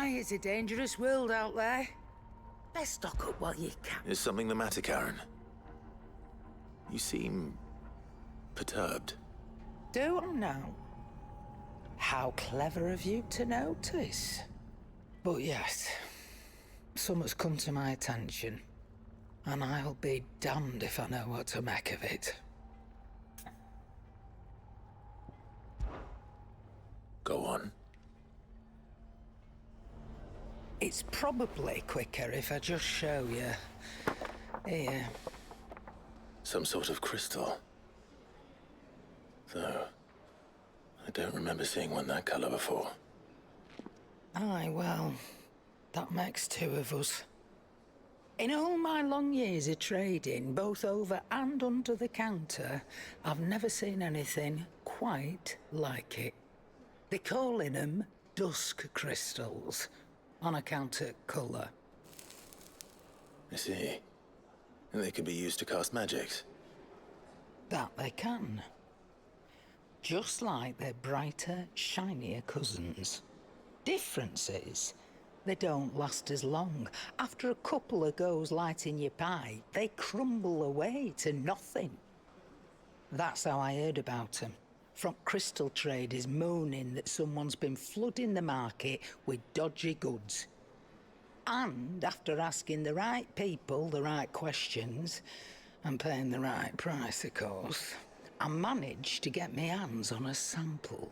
Aye, it's a dangerous world out there. Best stock up while you can. Is something the matter, Karen? You seem perturbed. Do I now? How clever of you to notice. But yes, something's come to my attention, and I'll be damned if I know what to make of it. Go on. It's probably quicker if I just show you. Here. Some sort of crystal. Though, I don't remember seeing one that color before. Aye, well, that makes two of us. In all my long years of trading, both over and under the counter, I've never seen anything quite like it. They're calling them dusk crystals, on account of colour. I see. And they could be used to cast magics. That they can. Just like their brighter, shinier cousins. Difference is, they don't last as long. After a couple of goes lighting your pie, they crumble away to nothing. That's how I heard about them. From crystal traders moaning that someone's been flooding the market with dodgy goods. And after asking the right people the right questions, and paying the right price, of course, I managed to get my hands on a sample.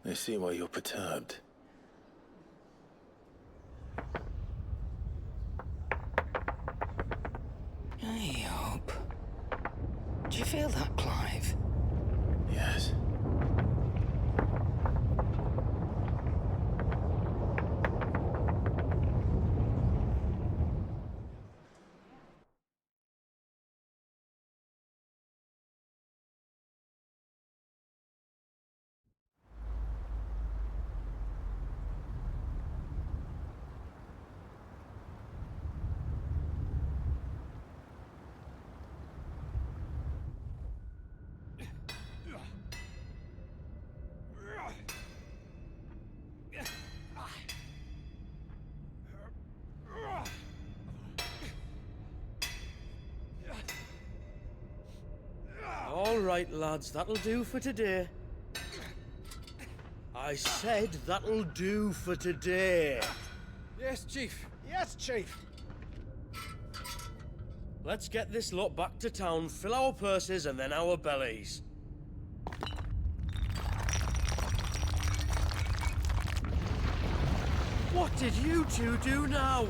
I see why you're perturbed. I hope. Do you feel that, Clive? Yes. All right, lads, that'll do for today. I said that'll do for today. Yes, Chief. Yes, Chief. Let's get this lot back to town, fill our purses and then our bellies. What did you two do now?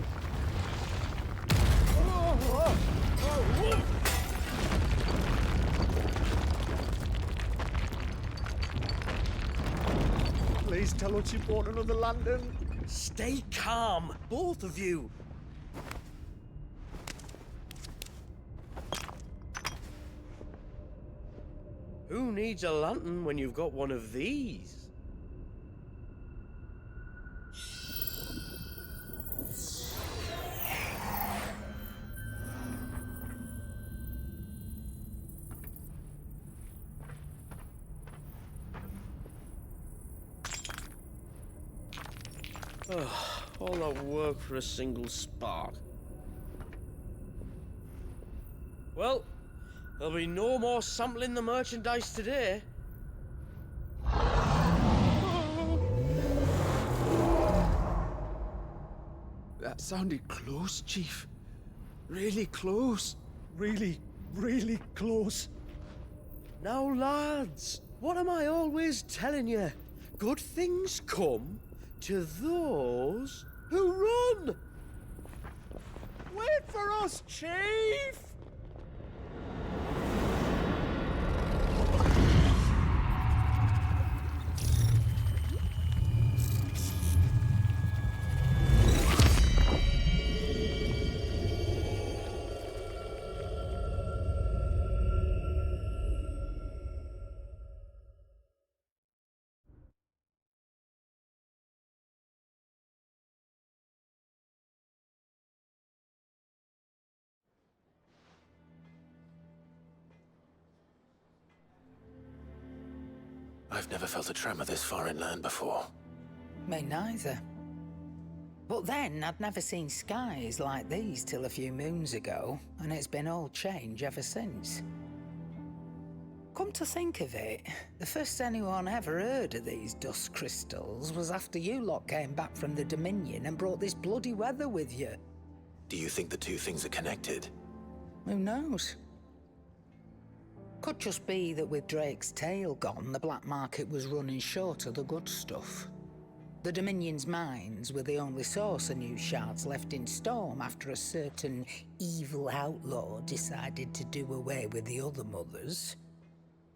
Please tell us you bought another lantern. Stay calm, both of you. Who needs a lantern when you've got one of these? All that work for a single spark. Well, there'll be no more sampling the merchandise today. That sounded close, Chief. Really close. Really, really close. Now, lads, what am I always telling you? Good things come to those who run. Wait for us, Chief! I've never felt a tremor this far inland before. Me neither. But then I'd never seen skies like these till a few moons ago, and it's been all change ever since. Come to think of it, the first anyone ever heard of these dust crystals was after you lot came back from the Dominion and brought this bloody weather with you. Do you think the two things are connected? Who knows? Could just be that with Drake's tail gone, the black market was running short of the good stuff. The Dominion's mines were the only source of new shards left in Storm after a certain evil outlaw decided to do away with the other mothers.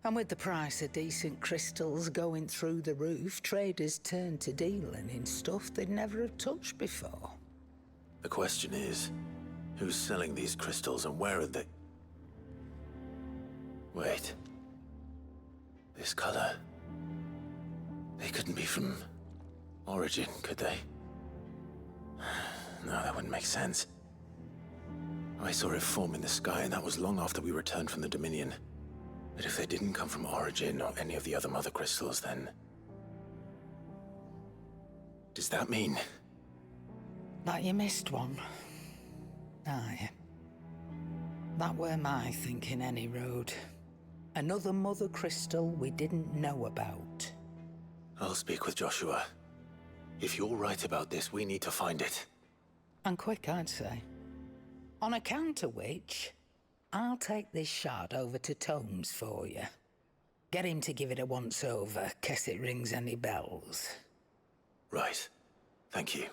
And with the price of decent crystals going through the roof, traders turned to dealing in stuff they'd never have touched before. The question is, who's selling these crystals and where are they? Wait. This color. They couldn't be from Origin, could they? No, that wouldn't make sense. I saw it form in the sky, and that was long after we returned from the Dominion. But if they didn't come from Origin or any of the other mother crystals, then... does that mean... That you missed one? Aye. That were my thinking, any road. Another mother crystal we didn't know about. I'll speak with Joshua. If you're right about this, we need to find it. And quick, I'd say. On account of which, I'll take this shard over to Tomes for you. Get him to give it a once-over, case it rings any bells. Right. Thank you.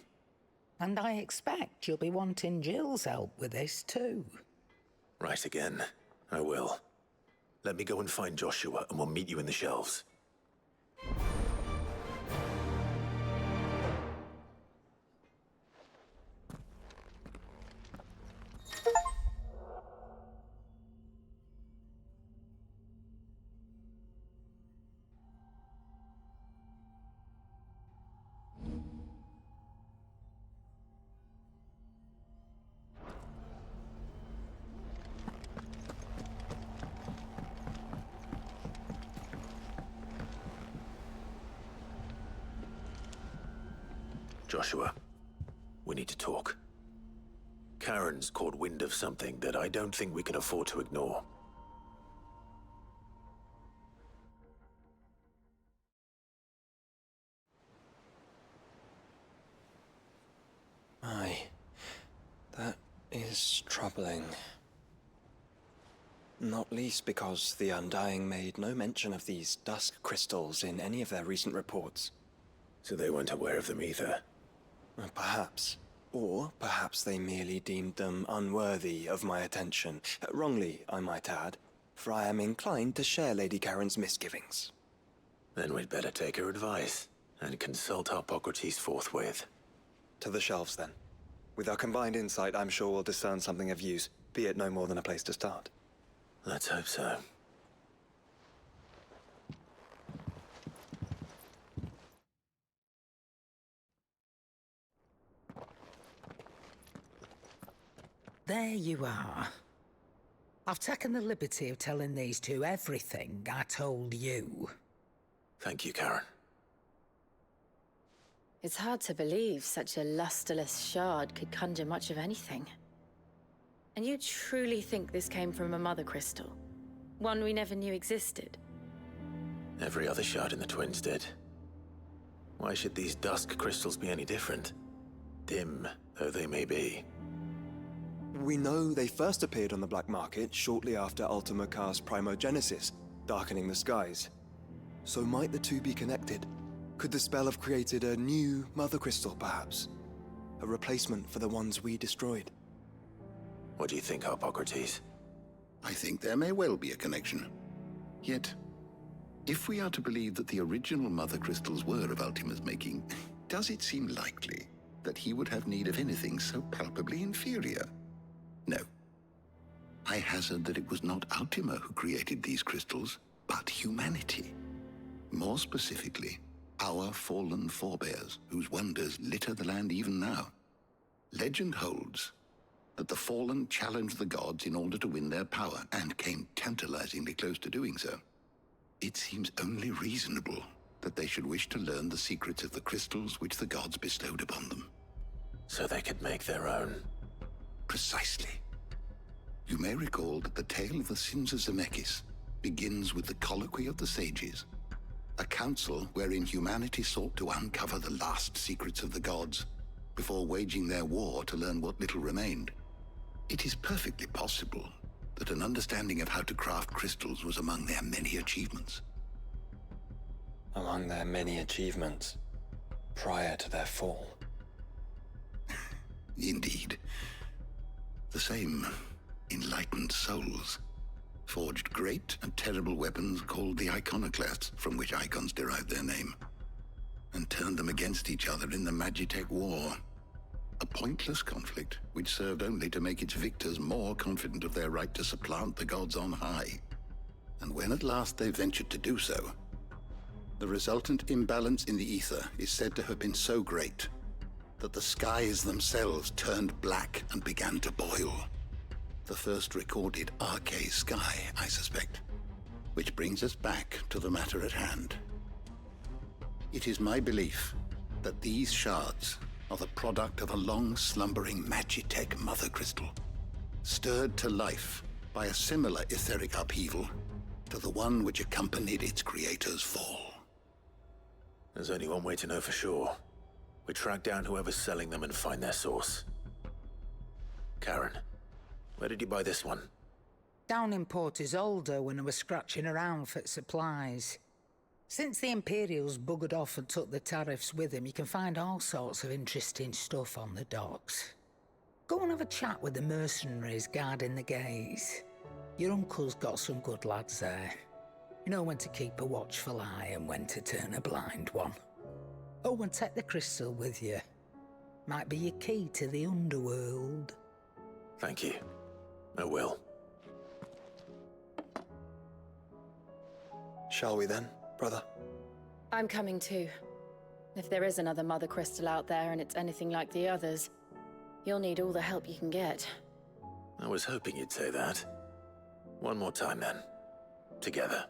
And I expect you'll be wanting Jill's help with this, too. Right again. I will. Let me go and find Joshua, and we'll meet you in the shelves. Joshua, we need to talk. Karen's caught wind of something that I don't think we can afford to ignore. Aye, that is troubling. Not least because the Undying made no mention of these dusk crystals in any of their recent reports. So they weren't aware of them either. Perhaps. Or perhaps they merely deemed them unworthy of my attention. Wrongly, I might add, for I am inclined to share Lady Karen's misgivings. Then we'd better take her advice and consult Hippocrates forthwith. To the shelves, then. With our combined insight, I'm sure we'll discern something of use, be it no more than a place to start. Let's hope so. There you are. I've taken the liberty of telling these two everything I told you. Thank you, Karen. It's hard to believe such a lusterless shard could conjure much of anything. And you truly think this came from a mother crystal? One we never knew existed? Every other shard in the Twins did. Why should these dusk crystals be any different? Dim though they may be. We know they first appeared on the black market shortly after Ultima cast Primogenesis, darkening the skies. So might the two be connected? Could the spell have created a new mother crystal, perhaps? A replacement for the ones we destroyed? What do you think, Hippocrates? I think there may well be a connection. Yet, if we are to believe that the original mother crystals were of Ultima's making, does it seem likely that he would have need of anything so palpably inferior? No. I hazard that it was not Ultima who created these crystals, but humanity. More specifically, our fallen forebears, whose wonders litter the land even now. Legend holds that the fallen challenged the gods in order to win their power, and came tantalizingly close to doing so. It seems only reasonable that they should wish to learn the secrets of the crystals which the gods bestowed upon them. So they could make their own. Precisely. You may recall that the tale of the sins of Zemeckis begins with the colloquy of the sages, a council wherein humanity sought to uncover the last secrets of the gods before waging their war to learn what little remained. It is perfectly possible that an understanding of how to craft crystals was among their many achievements. Among their many achievements prior to their fall. Indeed. The same enlightened souls forged great and terrible weapons called the iconoclasts, from which icons derive their name, and turned them against each other in the Magitech War. A pointless conflict which served only to make its victors more confident of their right to supplant the gods on high. And when at last they ventured to do so, the resultant imbalance in the ether is said to have been so great that the skies themselves turned black and began to boil. The first recorded arcane sky, I suspect. Which brings us back to the matter at hand. It is my belief that these shards are the product of a long-slumbering Magitech mother crystal, stirred to life by a similar etheric upheaval to the one which accompanied its creator's fall. There's only one way to know for sure. We track down whoever's selling them and find their source. Karen, where did you buy this one? Down in Port Isolde when I was scratching around for supplies. Since the Imperials buggered off and took the tariffs with them, you can find all sorts of interesting stuff on the docks. Go and have a chat with the mercenaries guarding the gates. Your uncle's got some good lads there. You know when to keep a watchful eye and when to turn a blind one. Oh, and take the crystal with you. Might be your key to the underworld. Thank you. I will. Shall we then, brother? I'm coming too. If there is another mother crystal out there and it's anything like the others, you'll need all the help you can get. I was hoping you'd say that. One more time then. Together.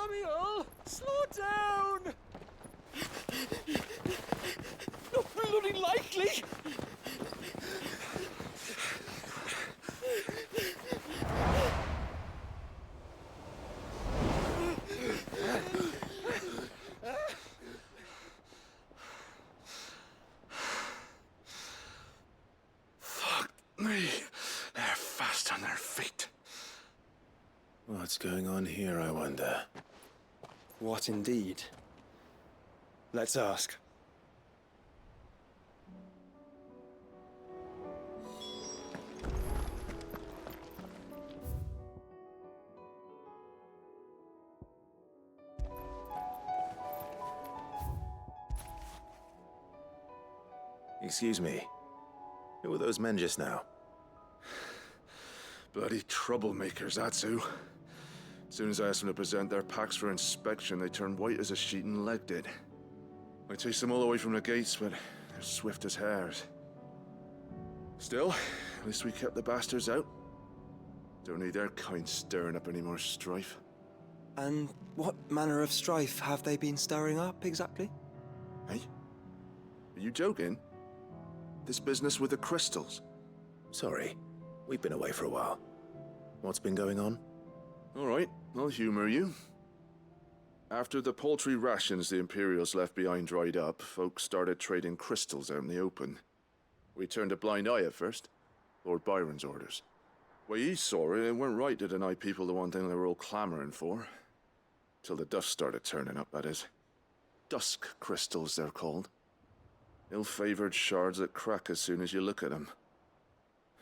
Samuel, slow down! Not bloody likely! Fuck me. They're fast on their feet. What's going on here, I wonder? What indeed? Let's ask. Excuse me. Who were those men just now? Bloody troublemakers, that's who. As soon as I asked them to present their packs for inspection, they turned white as a sheet and legged it. I chased them all away from the gates, but They're swift as hares. Still, at least we kept the bastards out. Don't need their kind stirring up any more strife. And what manner of strife have they been stirring up exactly? Hey? Are you joking? This business with the crystals? Sorry, we've been away for a while. What's been going on? All right, I'll humor you. After the paltry rations the Imperials left behind dried up, folks started trading crystals out in the open. We turned a blind eye at first. Lord Byron's orders. Way he saw it, it weren't right to deny people the one thing they were all clamoring for. Till the dust started turning up, that is. Dusk crystals, they're called. Ill-favored shards that crack as soon as you look at them.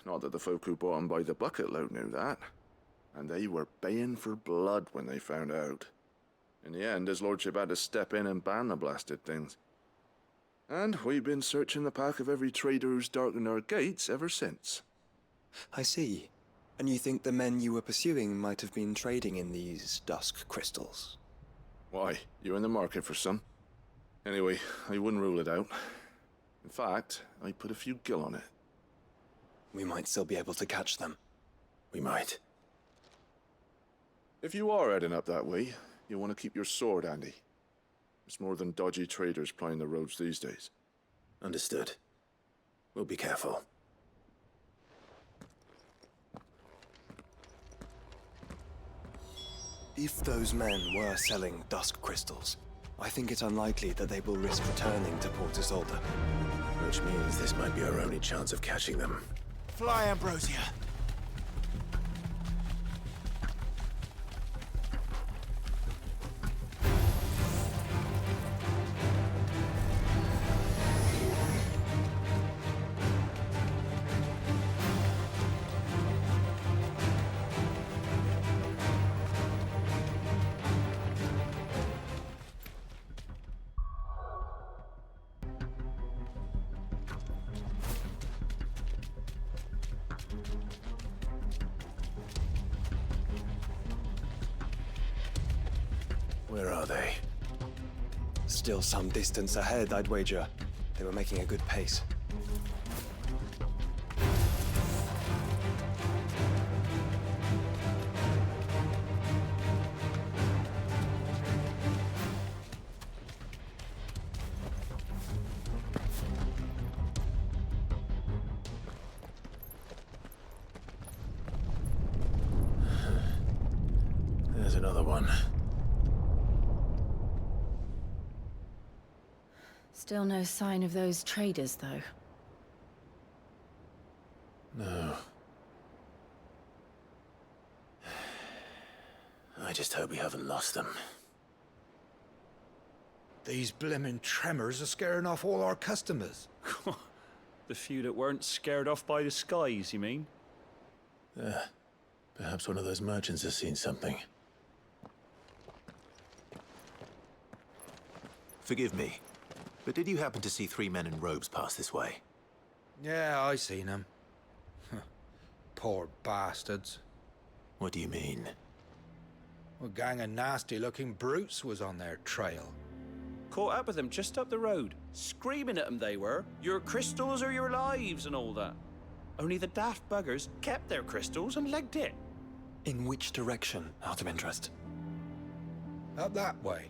Not that the folk who bought them by the bucket load knew that. And they were baying for blood when they found out. In the end, his lordship had to step in and ban the blasted things. And we've been searching the pack of every trader who's darkened our gates ever since. I see. And you think the men you were pursuing might have been trading in these dusk crystals? Why, you're in the market for some. Anyway, I wouldn't rule it out. In fact, I'd put a few gil on it. We might still be able to catch them. We might. If you are heading up that way, you'll want to keep your sword handy. There's more than dodgy traders plying the roads these days. Understood. We'll be careful. If those men were selling dusk crystals, I think it's unlikely that they will risk returning to Port Isolde. Which means this might be our only chance of catching them. Fly, Ambrosia. Where are they? Still some distance ahead, I'd wager. They were making a good pace. There's another one. Still no sign of those traders, though. No. I just hope we haven't lost them. These blimmin' tremors are scaring off all our customers. The few that weren't scared off by the skies, you mean? Perhaps one of those merchants has seen something. Forgive me, but did you happen to see 3 men in robes pass this way? Yeah, I seen them. Poor bastards. What do you mean? A gang of nasty-looking brutes was on their trail. Caught up with them just up the road, screaming at them they were. Your crystals or your lives and all that. Only the daft buggers kept their crystals and legged it. In which direction, out of interest? Up that way.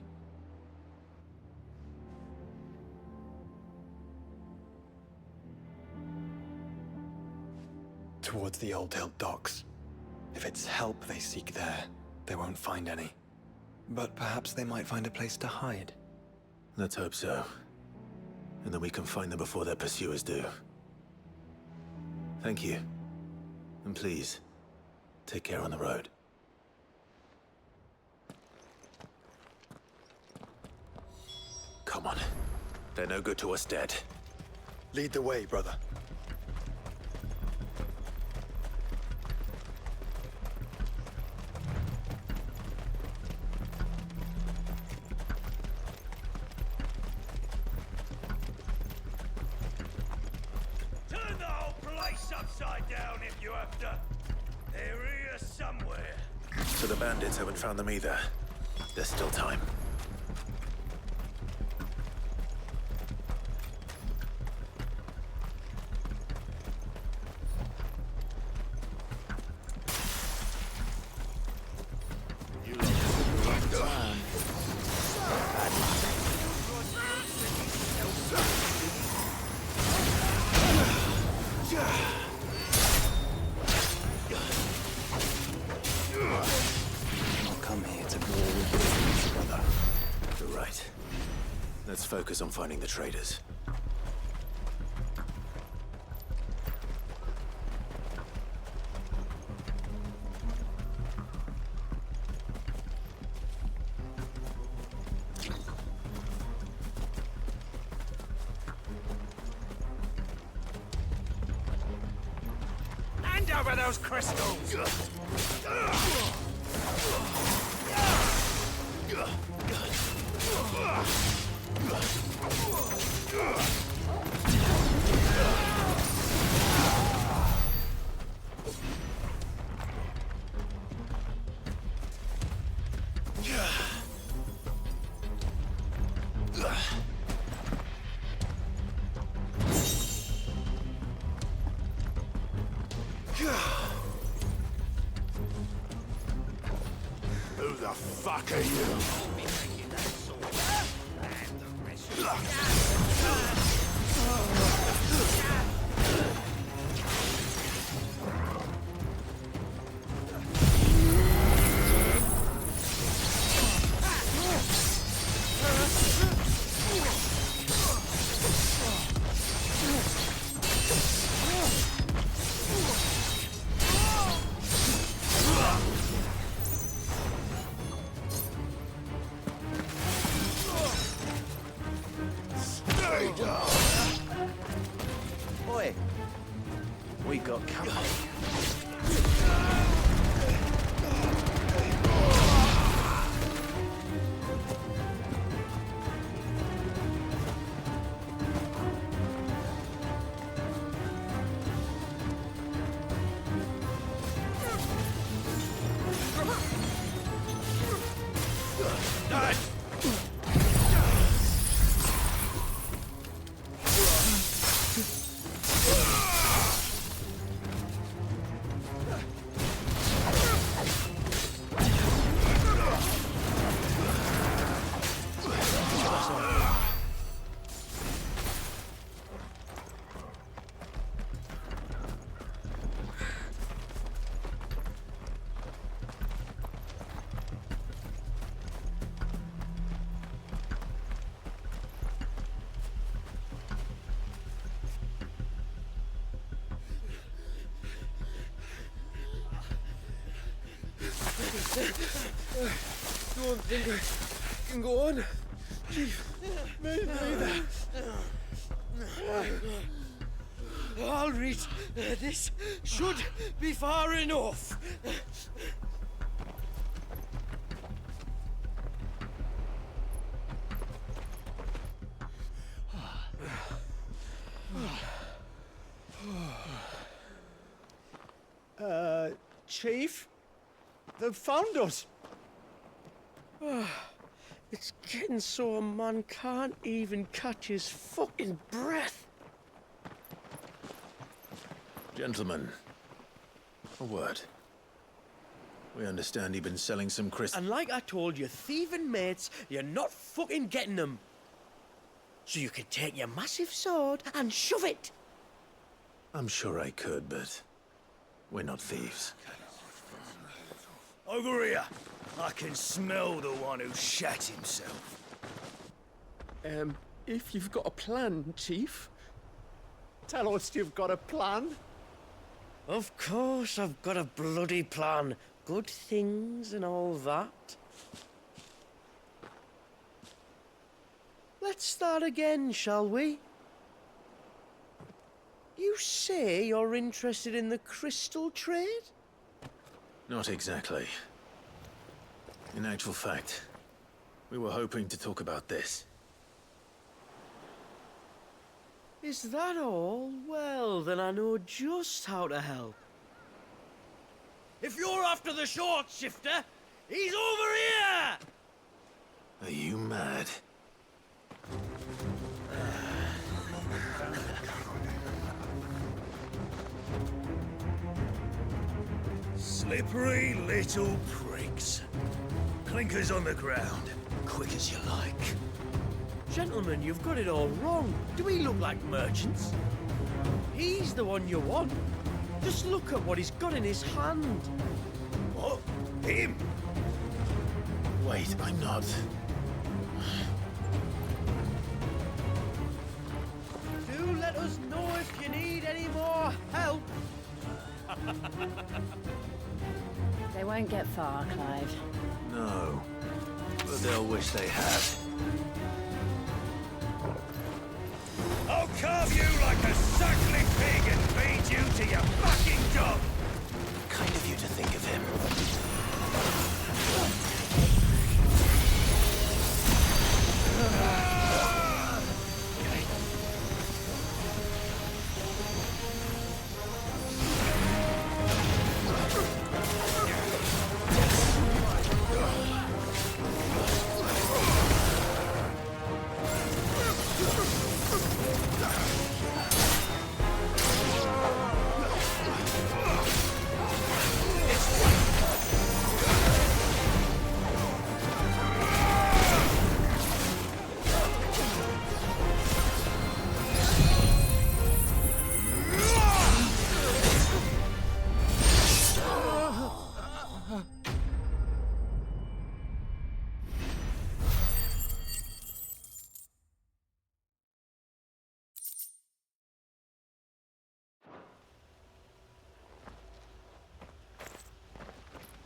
Towards the Old Hill docks. If it's help they seek there, they won't find any. But perhaps they might find a place to hide. Let's hope so. And that we can find them before their pursuers do. Thank you. And please, take care on the road. Come on. They're no good to us dead. Lead the way, brother. Turn the whole place upside down if you have to. They're here somewhere. So the bandits haven't found them either. There's still time. focus on finding the traders. Hand over those crystals! Who the fuck are you? Oi, we got company. Don't think I can go on. Chief, maybe I'll read. This should be far enough. Chief? They've found us. It's getting so a man can't even catch his fucking breath. Gentlemen, a word. We understand you've been selling some crystals. And like I told your thieving mates, you're not fucking getting them. So you can take your massive sword and shove it. I'm sure I could, but we're not thieves. Over here. I can smell the one who shat himself. If you've got a plan, Chief. Tell us you've got a plan. Of course I've got a bloody plan. Good things and all that. Let's start again, shall we? You say you're interested in the crystal trade? Not exactly. In actual fact, we were hoping to talk about this. Is that all? Well, then I know just how to help. If you're after the short shifter, he's over here! Are you mad? Slippery little pricks. Clinkers on the ground, quick as you like. Gentlemen, you've got it all wrong. Do we look like merchants? He's the one you want. Just look at what he's got in his hand. What? Him? Wait, I'm not. you need any more help... They won't get far, Clive. No. But they'll wish they had. I'll carve you like a suckling pig and feed you to your fucking dog! Kind of you to think of him.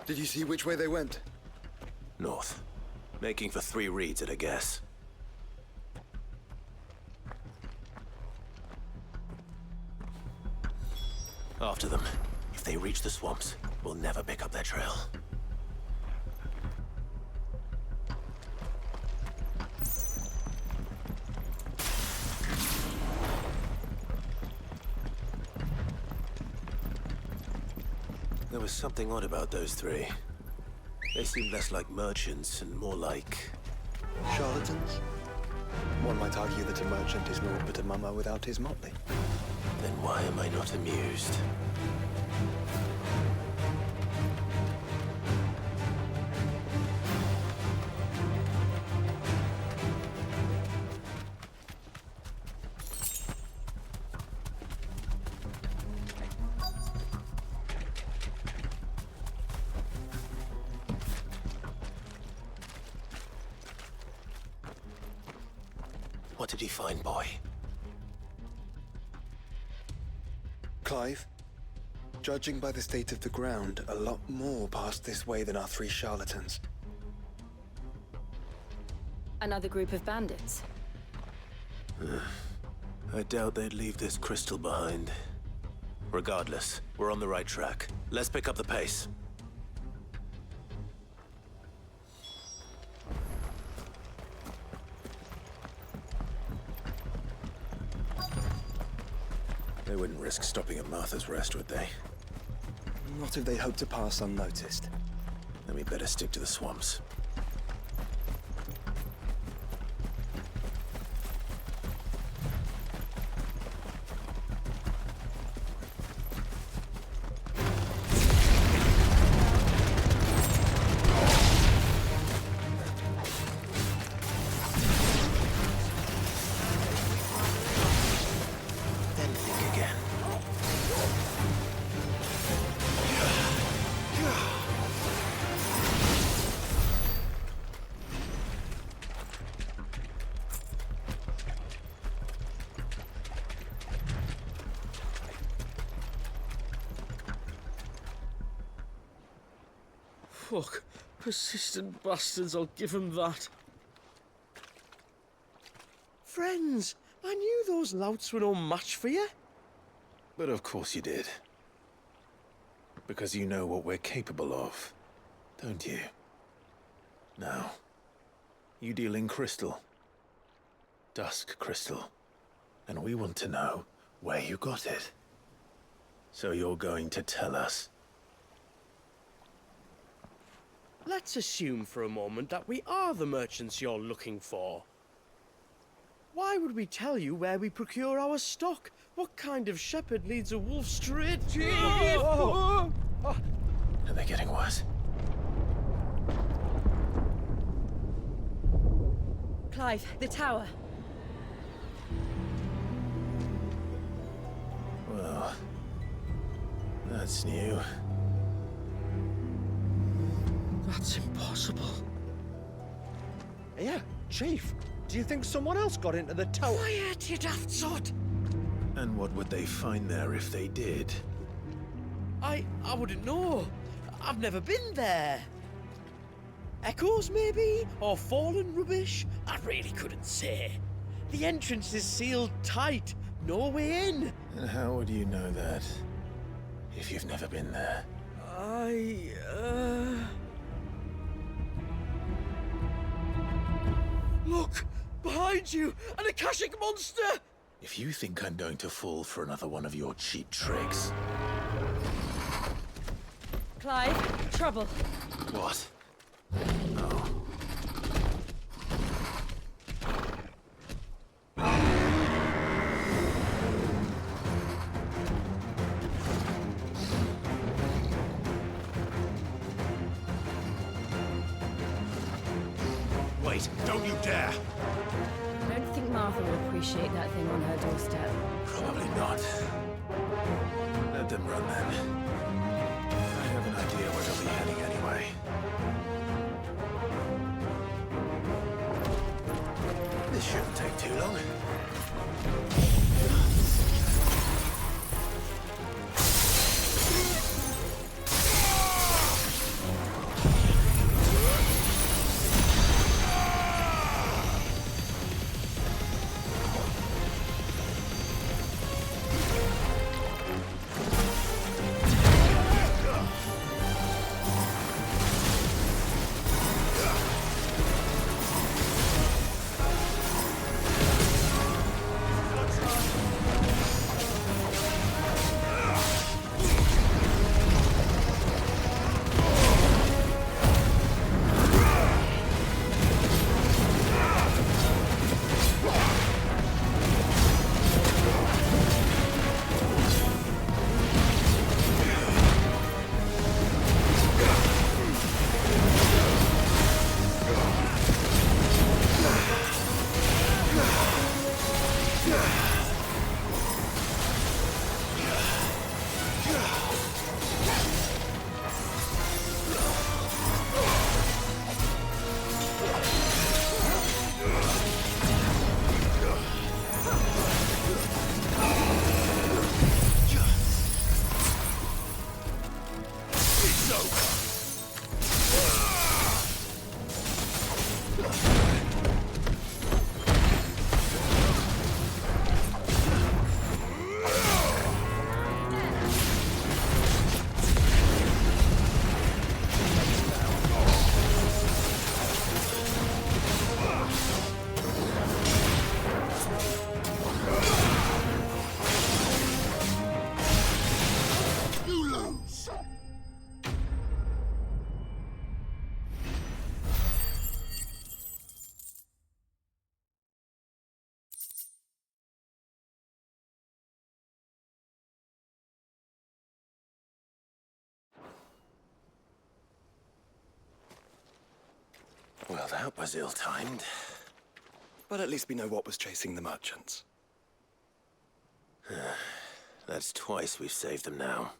Did you see which way they went? North. Making for 3 reads at a guess. After them. If they reach the swamps, we'll never pick up their trail. There was something odd about those 3. They seemed less like merchants and more like... Charlatans? One might argue that a merchant is naught but a mummer without his motley. Then why am I not amused? What did he find, boy? Clive, judging by the state of the ground, a lot more passed this way than our 3 charlatans. Another group of bandits. I doubt they'd leave this crystal behind. Regardless, we're on the right track. Let's pick up the pace. They wouldn't risk stopping at Martha's Rest, would they? Not if they hope to pass unnoticed. Then we better stick to the swamps. Fuck. Persistent bastards, I'll give them that. Friends, I knew those louts were no match for you. But of course you did. Because you know what we're capable of, don't you? Now, you deal in crystal. Dusk crystal. And we want to know where you got it. So you're going to tell us. Let's assume for a moment that we are the merchants you're looking for. Why would we tell you where we procure our stock? What kind of shepherd leads a wolf straight to... Are they getting worse? Clive, the tower. Well, that's new. That's impossible. Yeah, Chief. Do you think someone else got into the tower? Quiet, you daft sod! And And what would they find there if they did? I wouldn't know. I've never been there. Echoes, maybe? Or fallen rubbish? I really couldn't say. The entrance is sealed tight. No way in. And how would you know that? If you've never been there? Look! Behind you! An Akashic monster! If you think I'm going to fall for another one of your cheap tricks... Clive, trouble. What? Oh. Wait, don't you dare! I don't think Martha will appreciate that thing on her doorstep. Probably not. Let them run then. I have an idea where they'll be heading anyway. This shouldn't take too long. Well, that was ill-timed. But at least we know what was chasing the merchants. That's twice we've saved them now.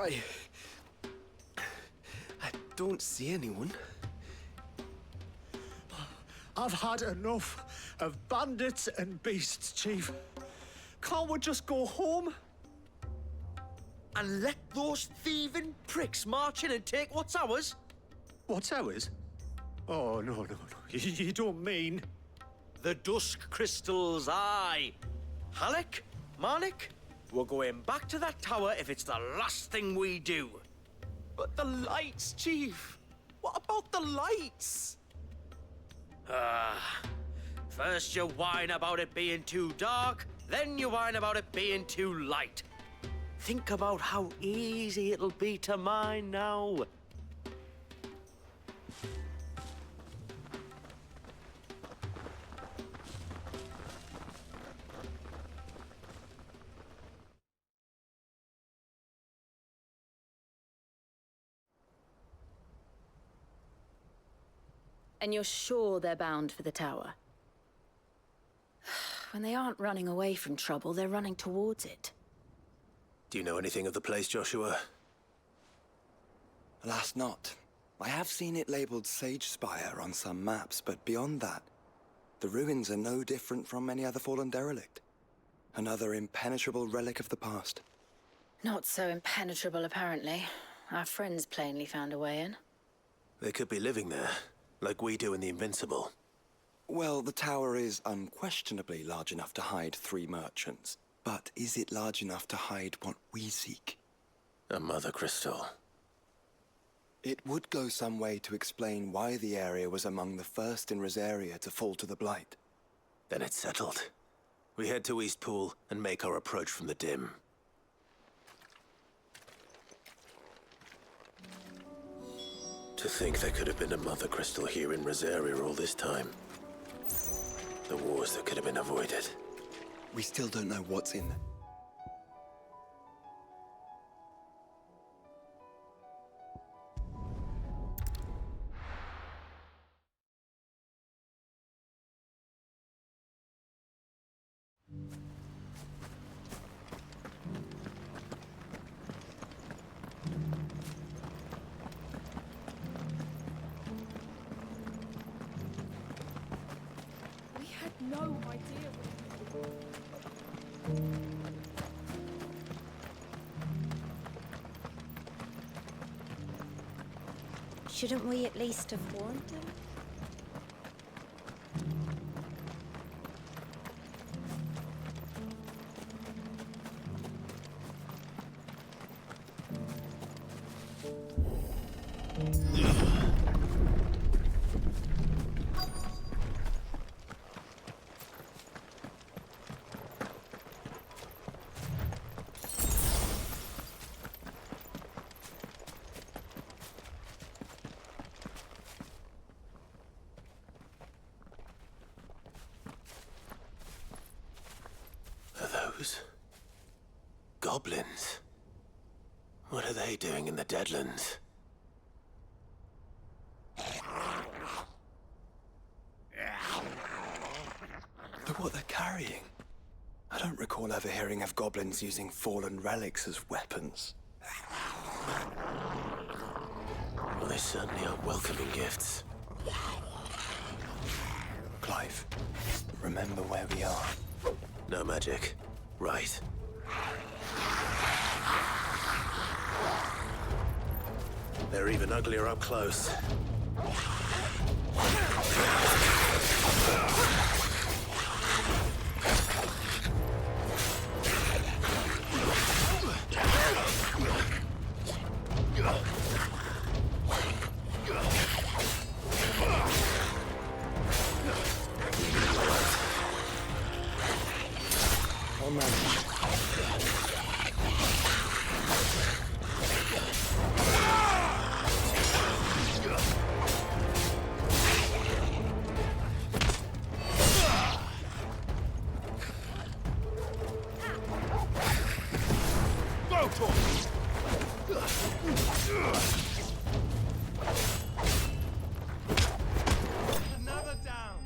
I don't see anyone. I've had enough of bandits and beasts, Chief. Can't we just go home? And let those thieving pricks march in and take what's ours? What's ours? Oh, no. You don't mean... The dusk crystals, aye. Halleck, Marnik, we're going back to that tower if it's the last thing we do. But the lights, Chief. What about the lights? First you whine about it being too dark, then you whine about it being too light. Think about how easy it'll be to mine now. And you're sure they're bound for the tower? When they aren't running away from trouble, they're running towards it. Do you know anything of the place, Joshua? Alas, not. I have seen it labeled Sage Spire on some maps, but beyond that, the ruins are no different from any other fallen derelict. Another impenetrable relic of the past. Not so impenetrable, apparently. Our friends plainly found a way in. They could be living there, like we do in the Invincible. Well, the tower is unquestionably large enough to hide 3 merchants. But is it large enough to hide what we seek? A mother crystal. It would go some way to explain why the area was among the first in Rosaria to fall to the Blight. Then it's settled. We head to Eastpool and make our approach from the dim. To think there could have been a mother crystal here in Rosaria all this time. The wars that could have been avoided. We still don't know what's in them. We had no idea what... Shouldn't we at least have warned them? Goblins? What are they doing in the Deadlands? Look what they're carrying. I don't recall ever hearing of goblins using fallen relics as weapons. Well, they certainly aren't welcoming gifts. Clive, remember where we are. No magic. Right. They're even uglier up close. Oh man. Another down.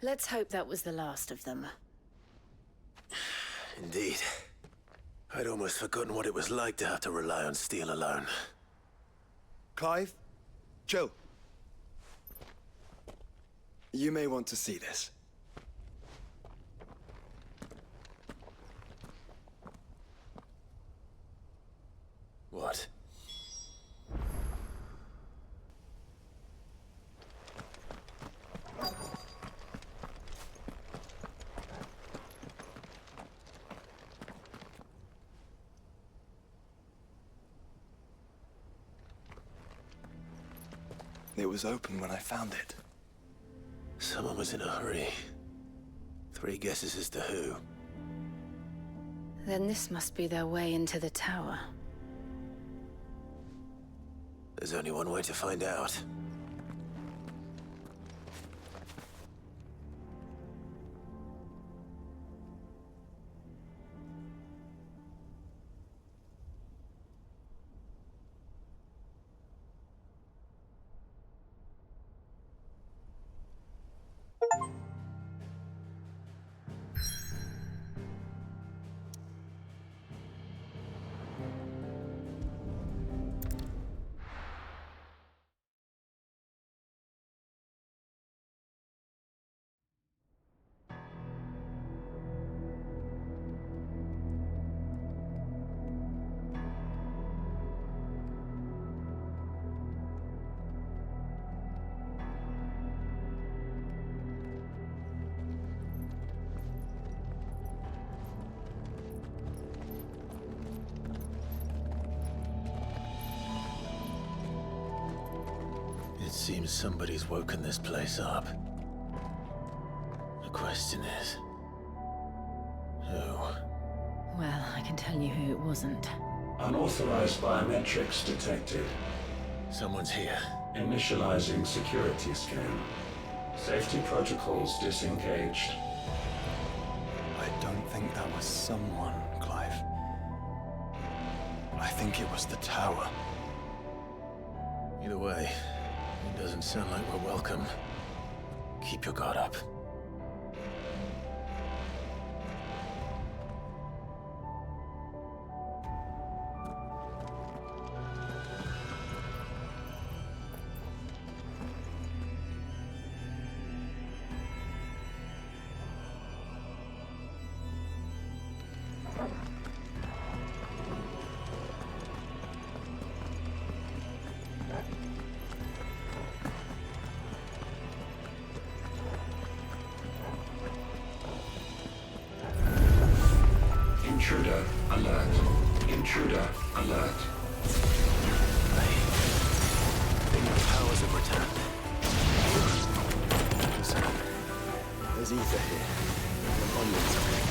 Let's hope that was the last of them. Indeed. I'd almost forgotten what it was like to have to rely on steel alone. Clive, chill. You may want to see this. What? It was open when I found it. Someone was in a hurry. 3 guesses as to who. Then this must be their way into the tower. There's only one way to find out. It seems somebody's woken this place up. The question is... who? Well, I can tell you who it wasn't. Unauthorized biometrics detected. Someone's here. Initializing security scan. Safety protocols disengaged. I don't think that was someone, Clive. I think it was the tower. Either way, it doesn't sound like we're welcome. Keep your guard up. Intruder alert. Intruder alert. The powers have returned. Listen, there's ether here. The monuments are here.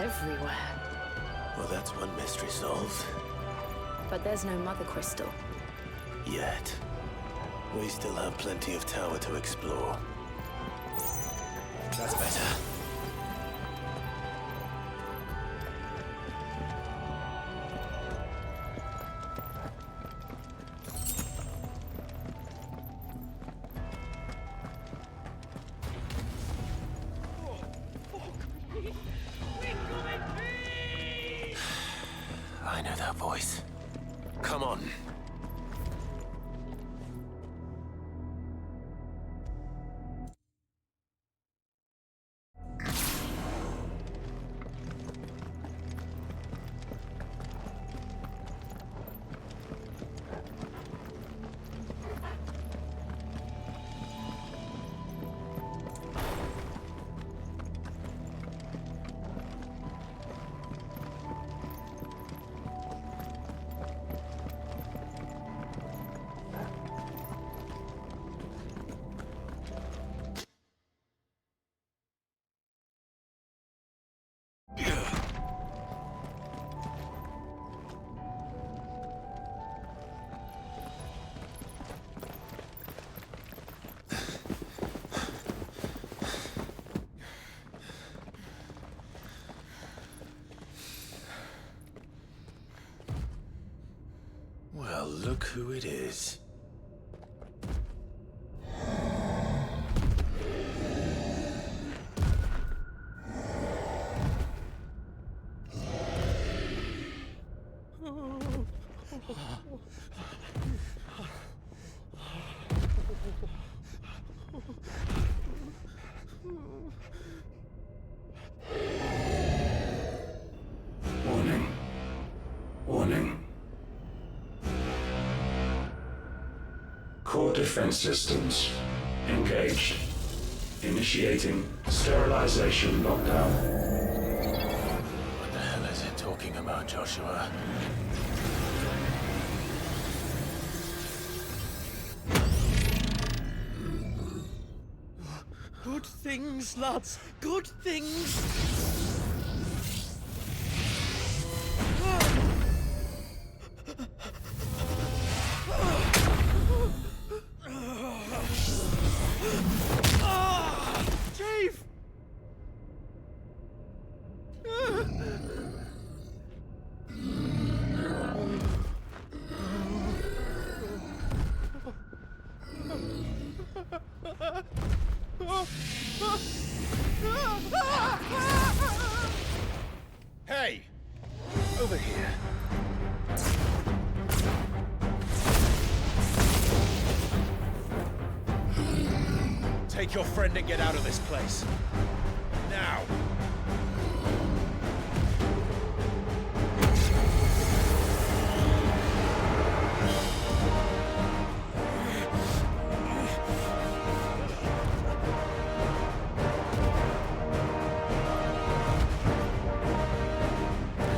everywhere. Well, that's one mystery solved. But there's no mother crystal. Yet. We still have plenty of tower to explore. That's better. I know that voice. Come on. Well, look who it is. Warning. Warning. Core defense systems engaged. Initiating sterilization lockdown. What the hell is it talking about, Joshua? Good things, lads. Good things. Chief! Hey! Over here. Take your friend and get out of this place. Now!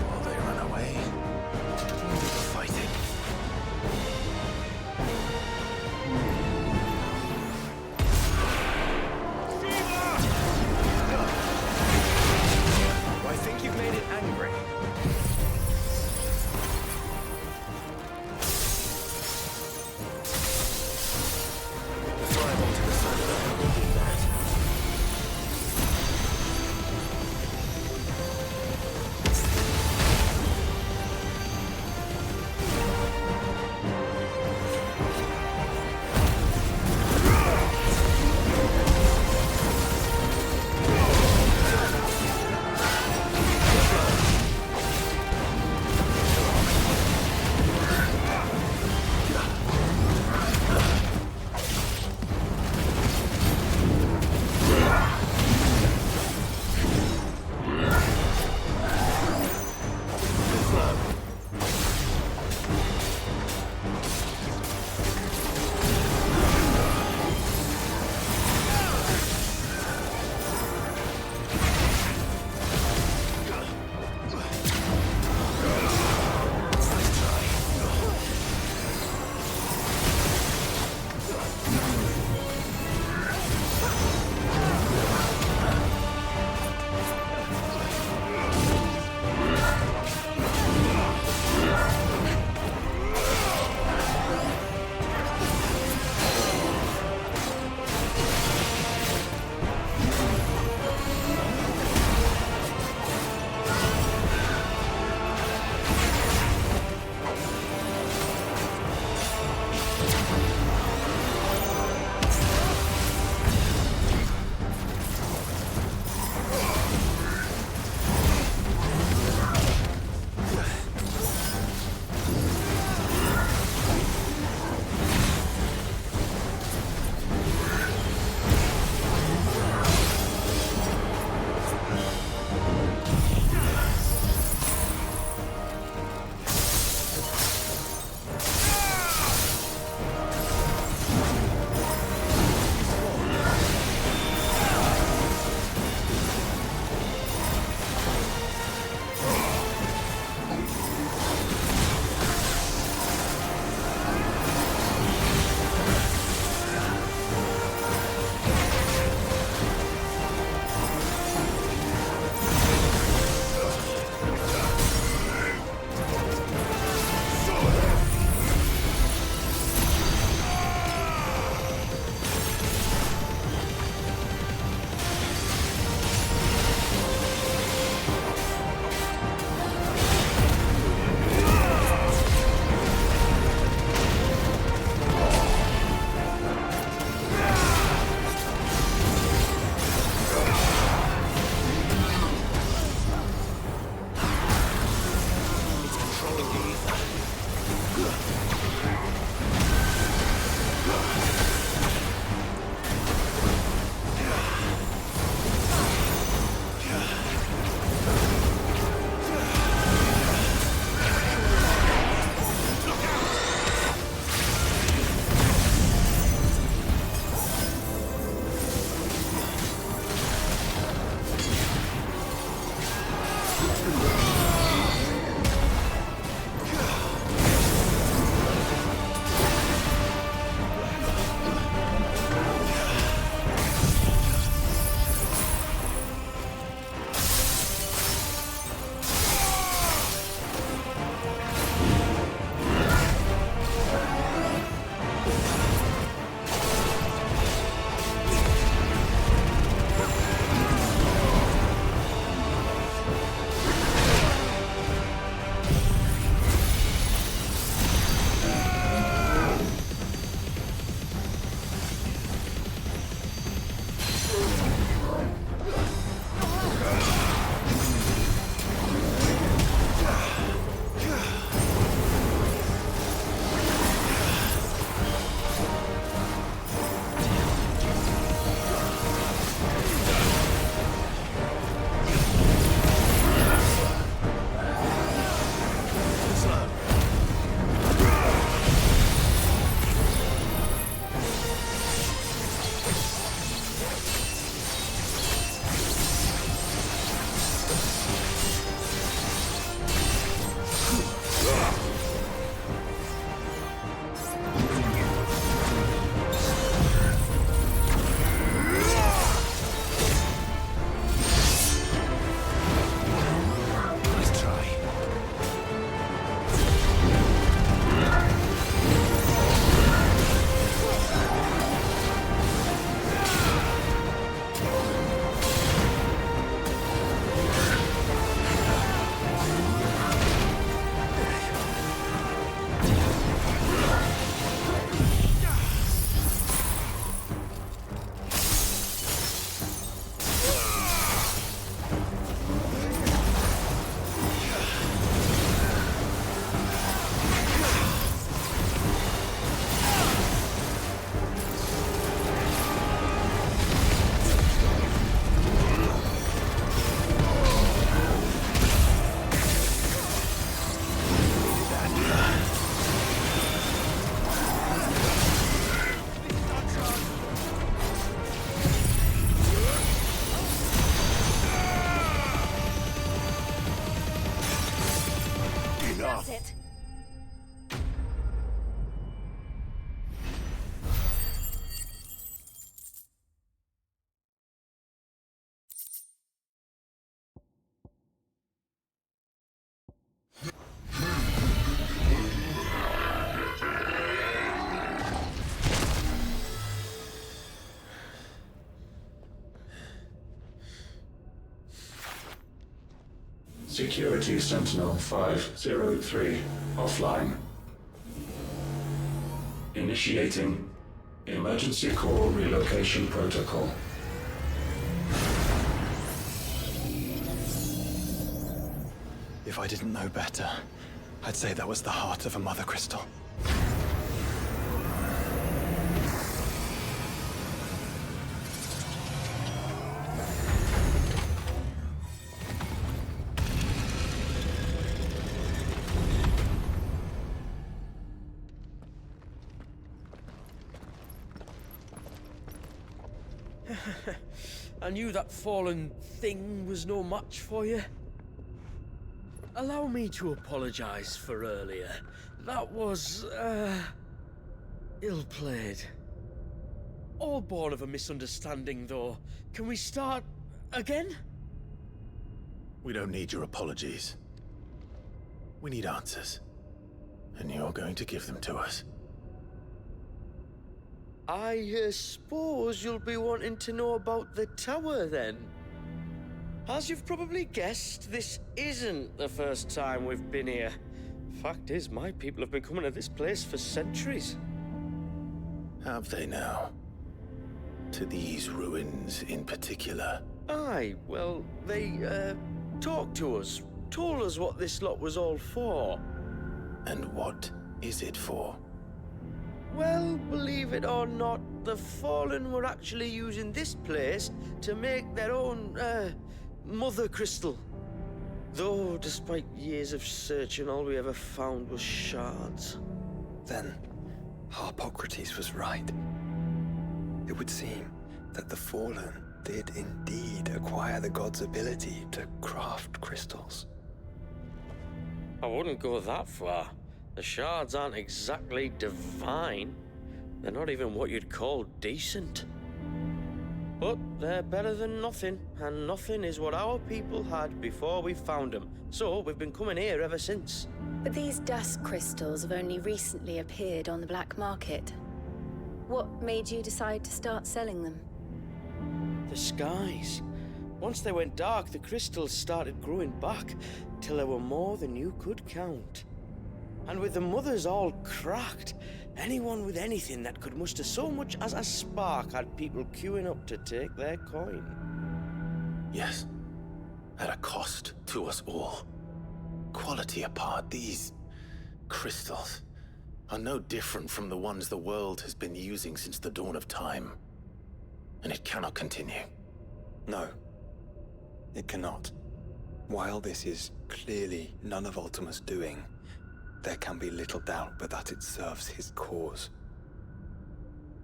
Will they run away? Or do the fighting? Shiva! it. Security Sentinel 503 offline. Initiating emergency core relocation protocol. If I didn't know better, I'd say that was the heart of a mother crystal. I knew that fallen thing was no match for you. Allow me to apologize for earlier. That was, ill-played. All born of a misunderstanding, though. Can we start again? We don't need your apologies. We need answers. And you're going to give them to us. I suppose you'll be wanting to know about the tower, then. As you've probably guessed, this isn't the first time we've been here. Fact is, my people have been coming to this place for centuries. Have they now? To these ruins in particular? Aye, well, they, talked to us, told us what this lot was all for. And what is it for? Well, believe it or not, the Fallen were actually using this place to make their own, mother crystal. Though, despite years of searching, all we ever found was shards. Then, Harpocrates was right. It would seem that the Fallen did indeed acquire the god's ability to craft crystals. I wouldn't go that far. The shards aren't exactly divine. They're not even what you'd call decent. But they're better than nothing, and nothing is what our people had before we found them. So we've been coming here ever since. But these dust crystals have only recently appeared on the black market. What made you decide to start selling them? The skies. Once they went dark, the crystals started growing back, till there were more than you could count. And with the mothers all cracked, anyone with anything that could muster so much as a spark had people queuing up to take their coin. Yes. At a cost to us all. Quality apart, these crystals are no different from the ones the world has been using since the dawn of time. And it cannot continue. No, it cannot. While this is clearly none of Ultima's doing, there can be little doubt but that it serves his cause.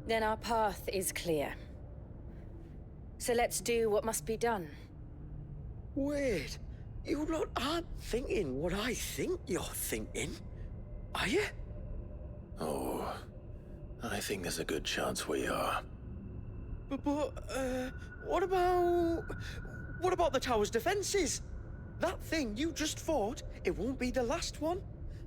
Then our path is clear. So let's do what must be done. Wait, you lot aren't thinking what I think you're thinking, are you? Oh, I think there's a good chance we are. But what about the tower's defenses? That thing you just fought, it won't be the last one.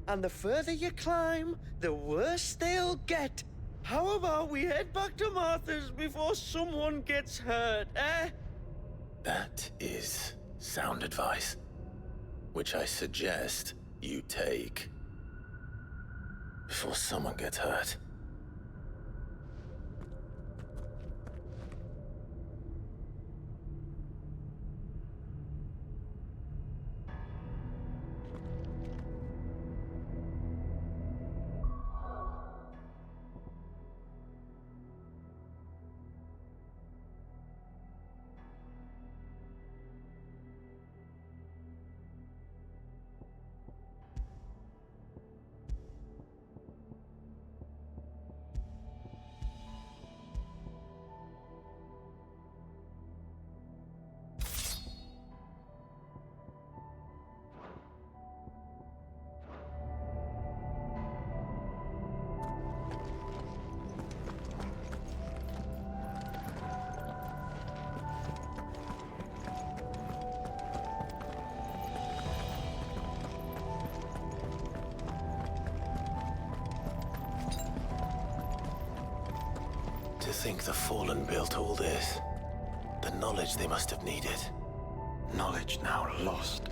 And the further you climb, the worse they'll get. How about we head back to Martha's before someone gets hurt, eh? That is sound advice, which I suggest you take before someone gets hurt. think the Fallen built all this? The knowledge they must have needed. Knowledge now lost.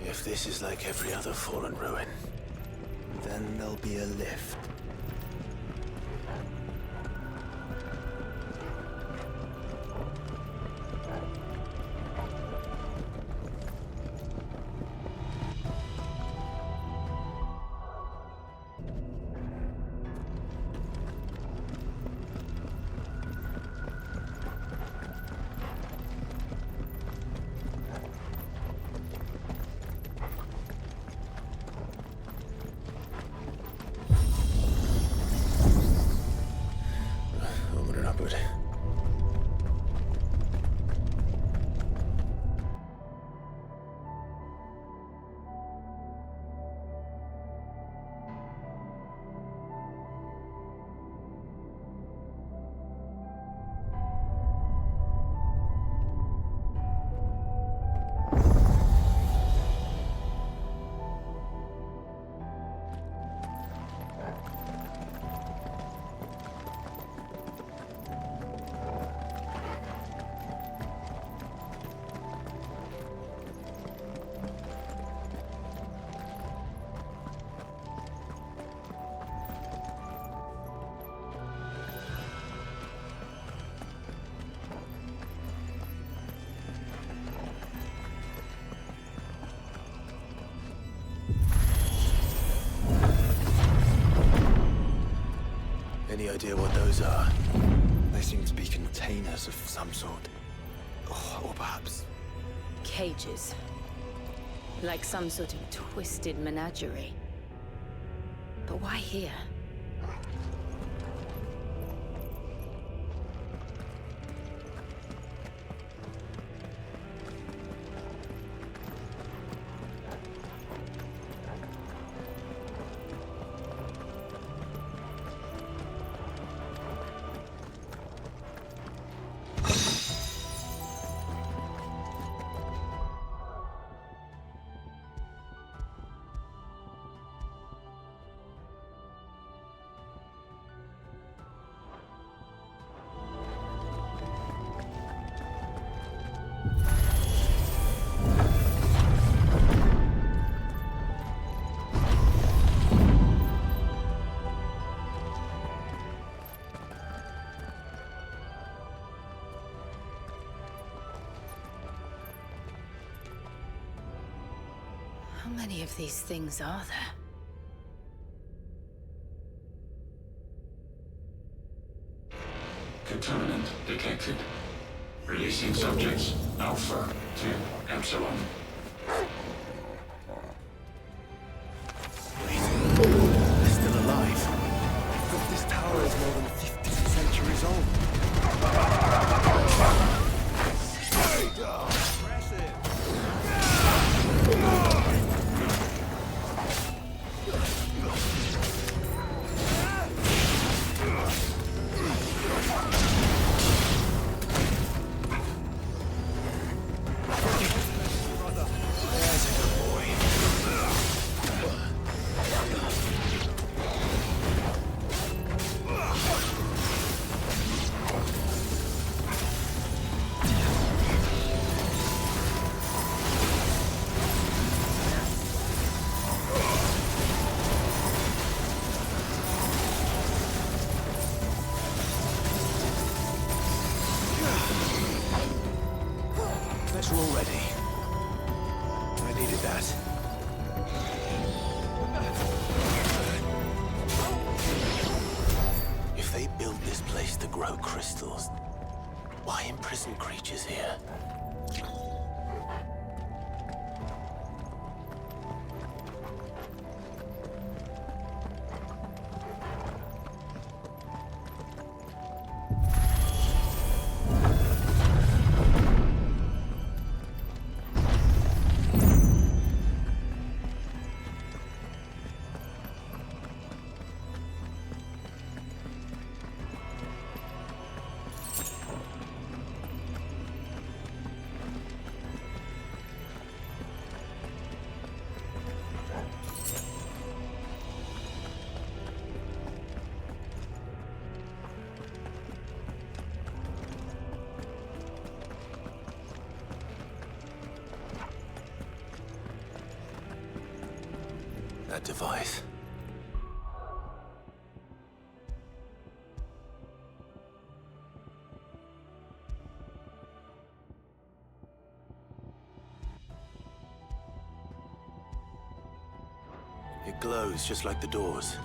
If this is like every other Fallen ruin, Then there'll be a lift. Any idea what those are? They seem to be containers of some sort. Or perhaps... Cages. Like some sort of twisted menagerie. But why here? How many of these things are there? Contaminant detected. Releasing subjects Alpha to Epsilon. They're still alive. But this tower is more than 50 centuries old. We're all ready. I needed that. If they built this place to grow crystals, why imprison creatures here? that device. It glows just like the doors.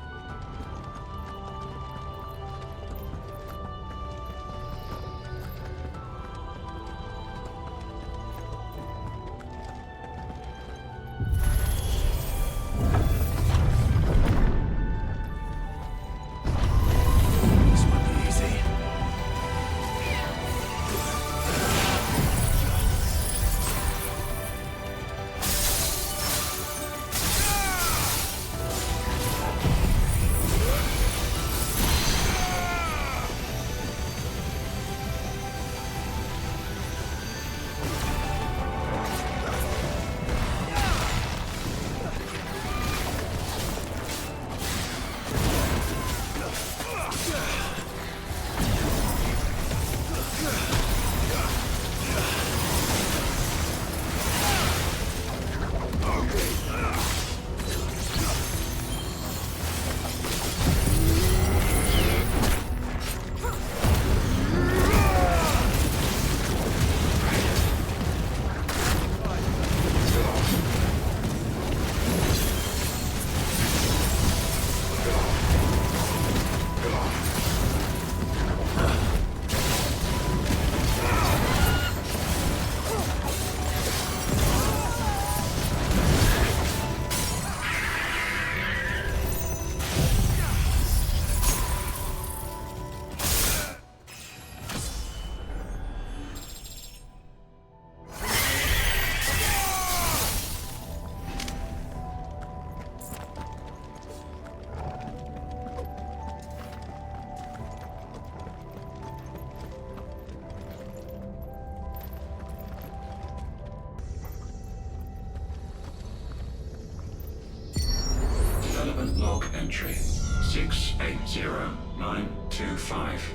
Development log entry 680925.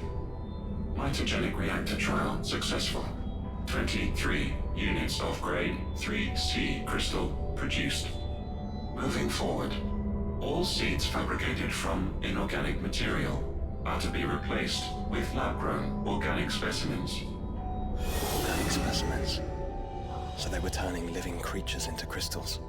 Mitogenic reactor trial successful. 23 units of grade 3C crystal produced. Moving forward, all seeds fabricated from inorganic material are to be replaced with lab-grown organic specimens. Organic specimens. So they were turning living creatures into crystals.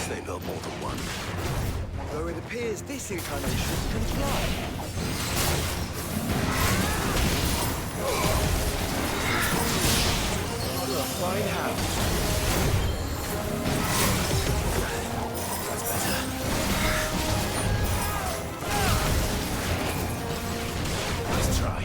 they built more than one. Though it appears this incarnation can fly. A fine house. That's better. Nice try.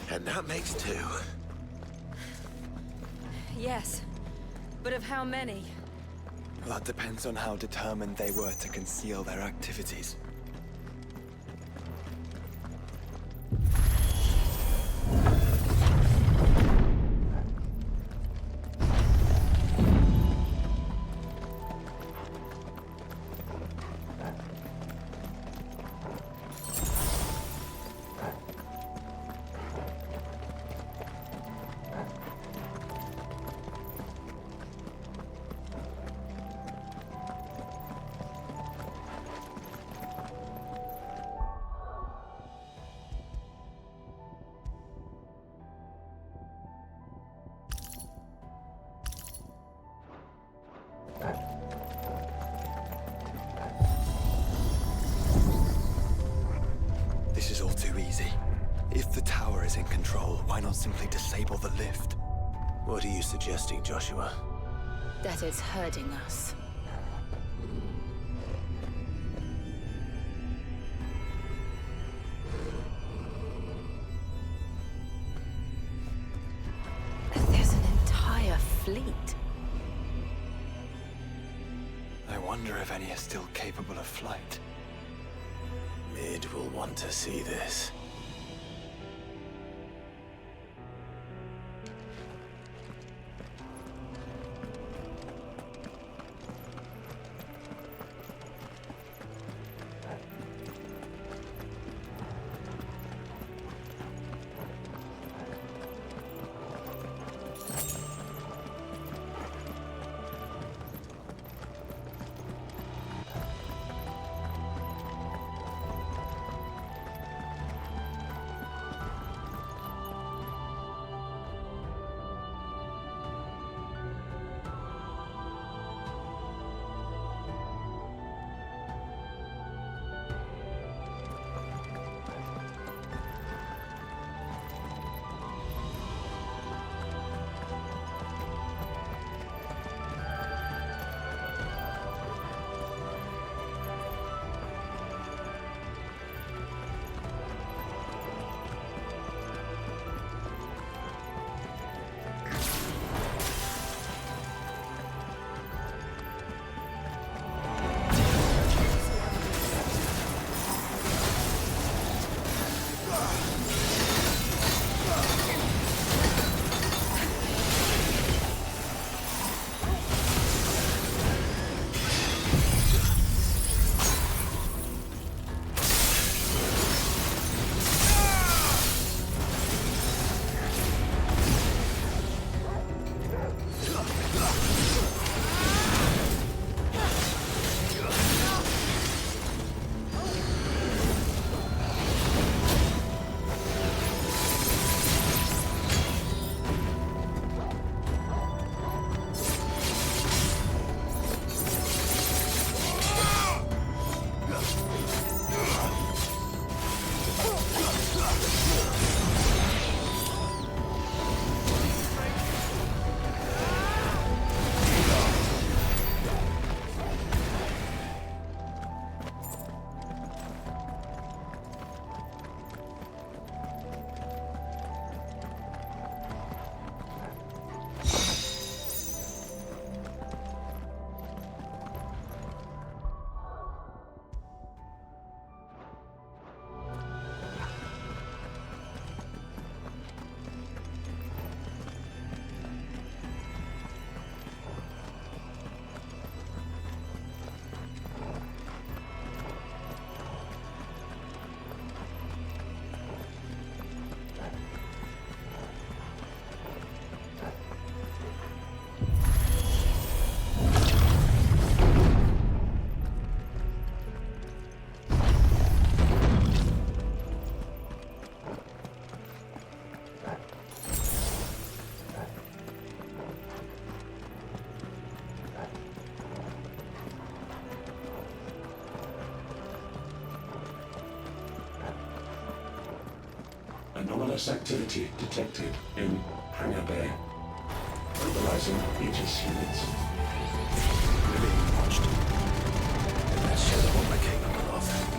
And that makes two. Yes, but of how many? That depends on how determined they were to conceal their activities. This is all too easy. If the tower is in control, why not simply disable the lift? What are you suggesting, Joshua? That it's hurting us. obsolete. I wonder if any are still capable of flight. Mid will want to see this. Anomalous activity detected in Hangar Bay. Mobilizing Aegis units. We're being watched. Let's show them what we're capable of.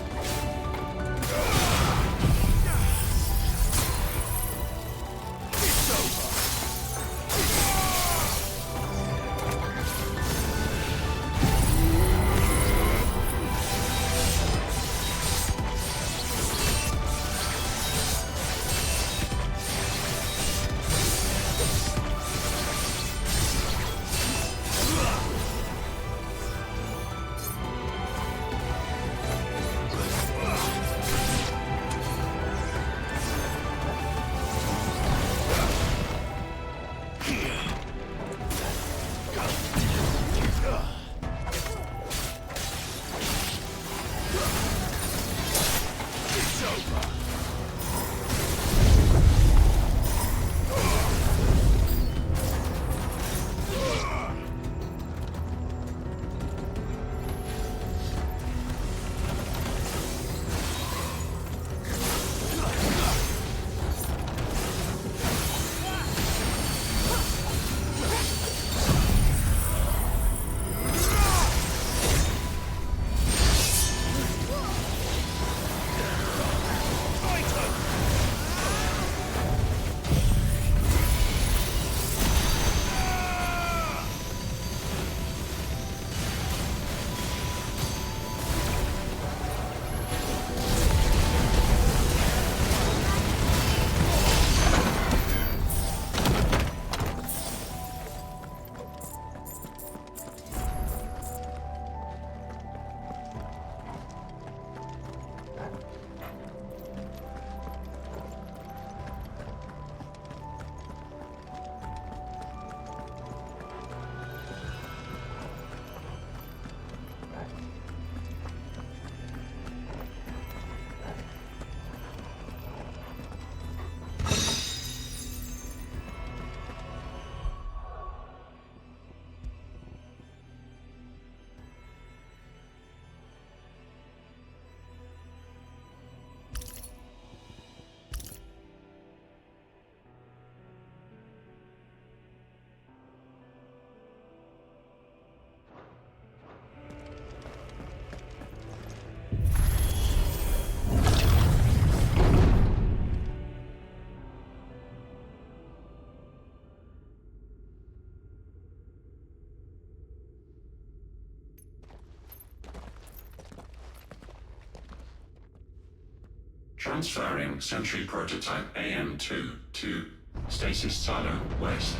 Transferring Sentry Prototype AM2 to Stasis Silo West.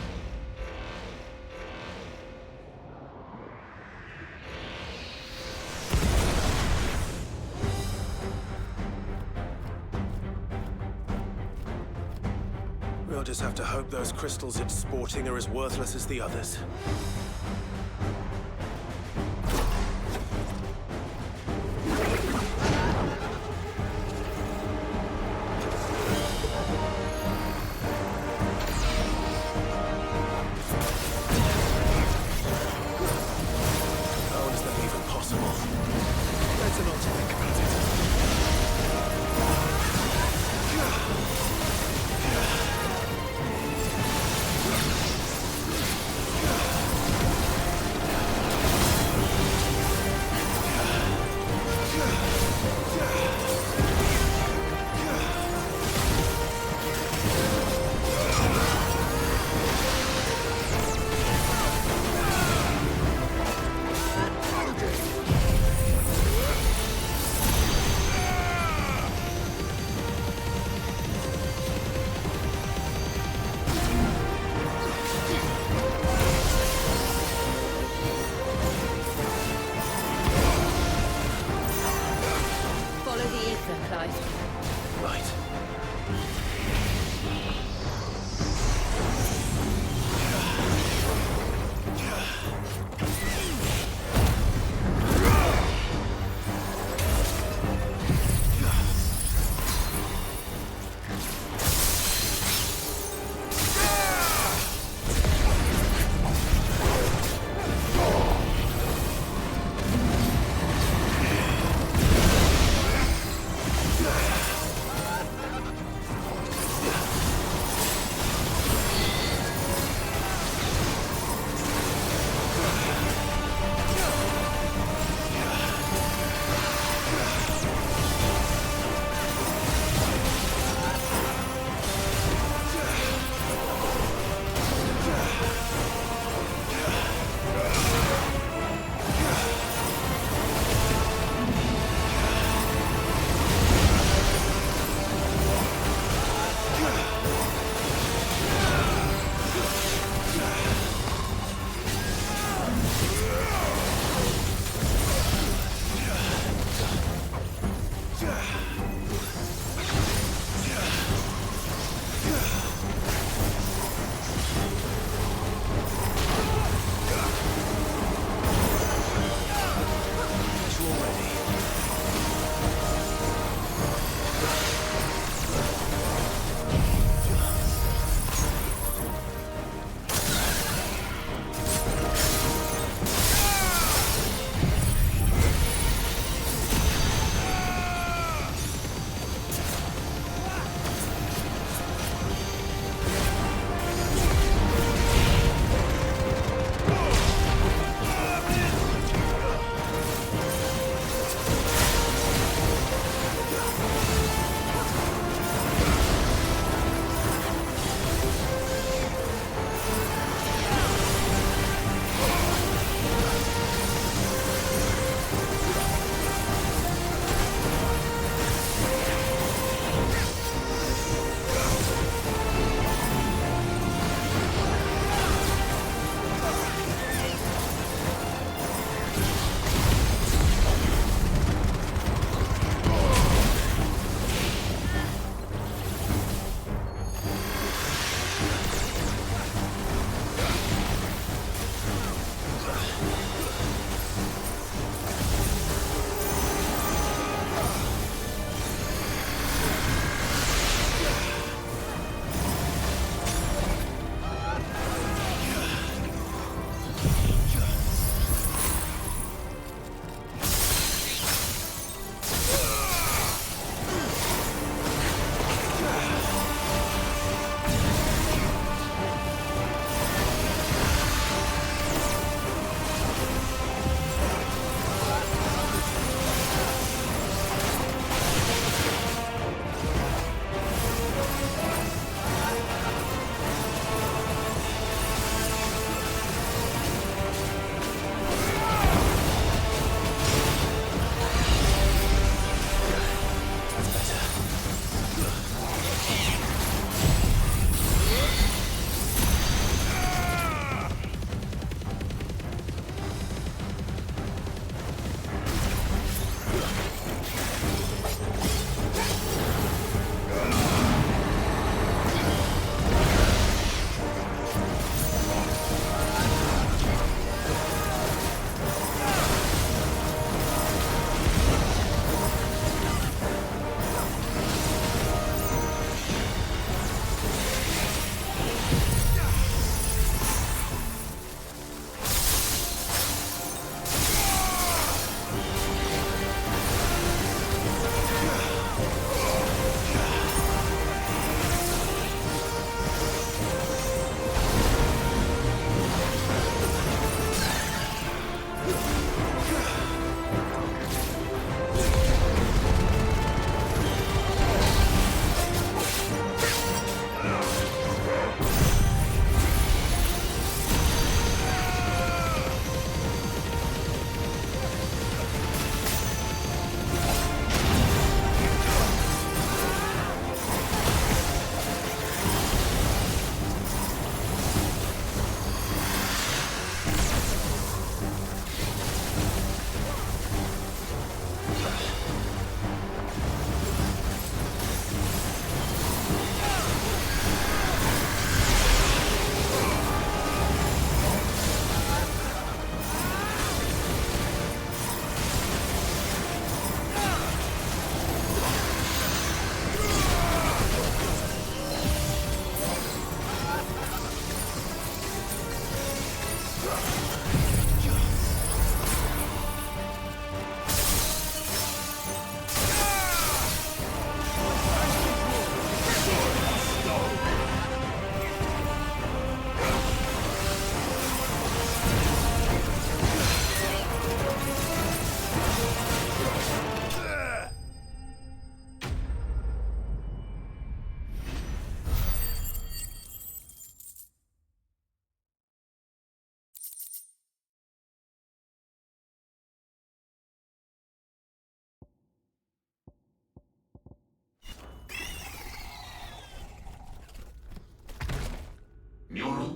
We'll just have to hope those crystals it's sporting are as worthless as the others. How is that even possible? Better not to think about it.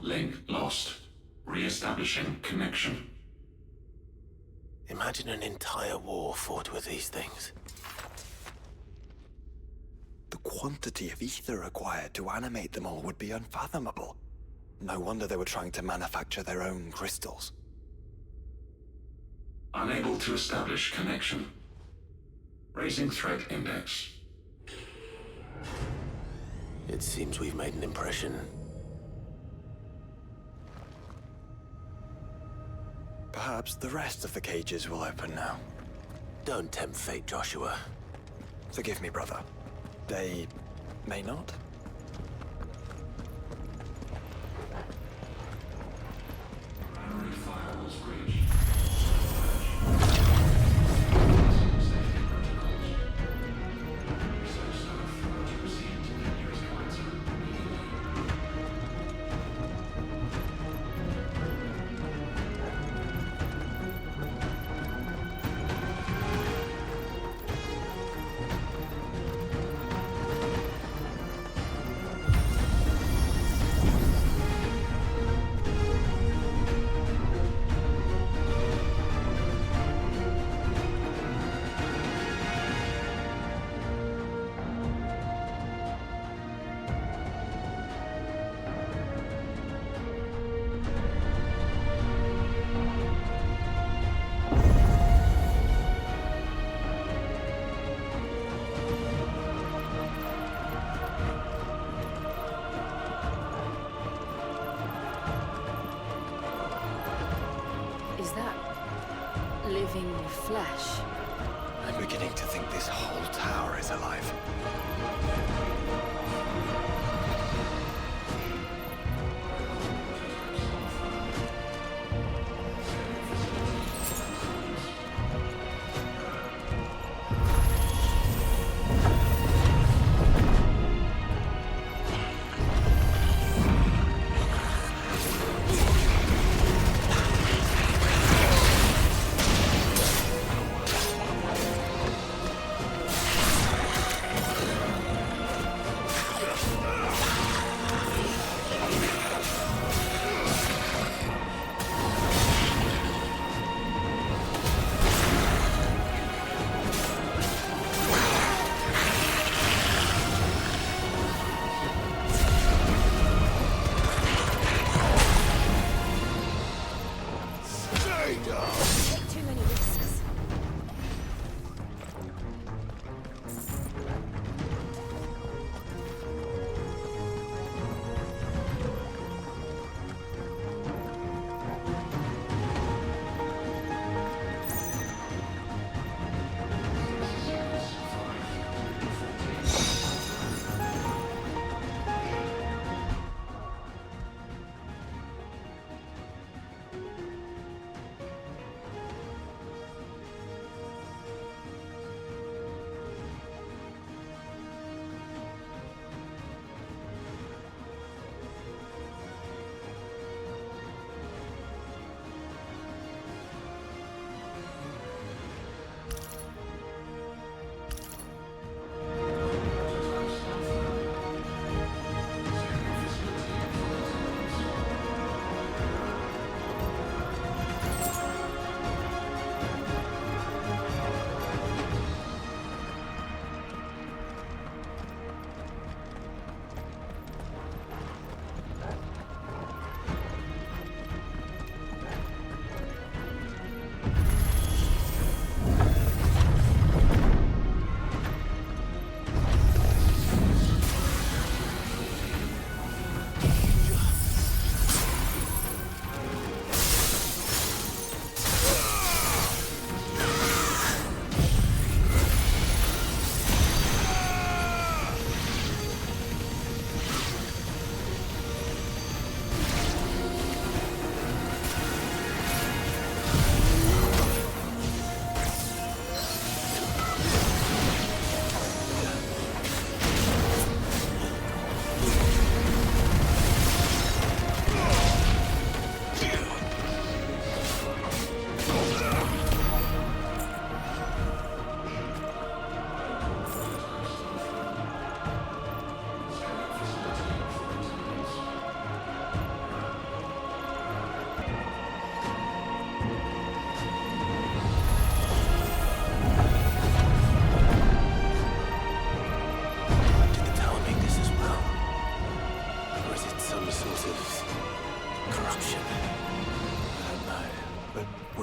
link lost. Re-establishing connection. Imagine an entire war fought with these things. The quantity of ether required to animate them all would be unfathomable. No wonder they were trying to manufacture their own crystals. Unable to establish connection. Raising threat index. It seems we've made an impression. Perhaps the rest of the cages will open now. Don't tempt fate, Joshua. Forgive me, brother. They may not? Primary firewalls breached. Is that living flesh? I'm beginning to think this whole tower is alive.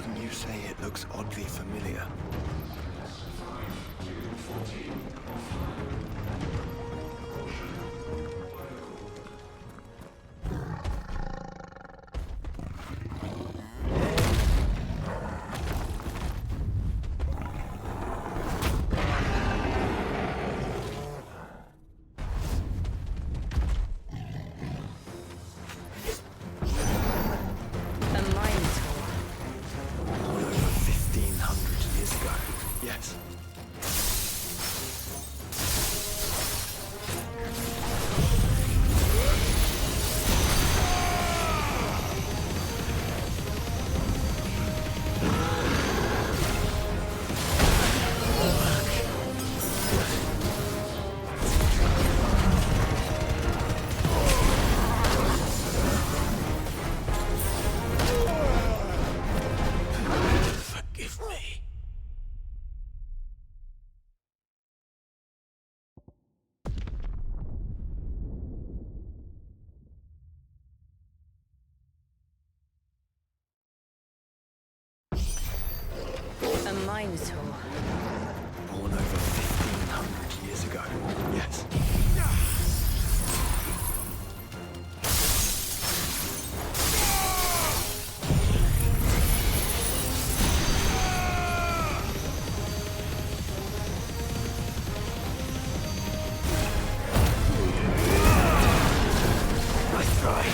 Wouldn't you say it looks oddly familiar? A minotaur. Born over 1,500 years ago. Yes. Nice try.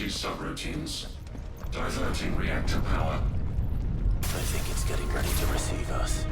emergency subroutines. Diverting reactor power. I think it's getting ready to receive us.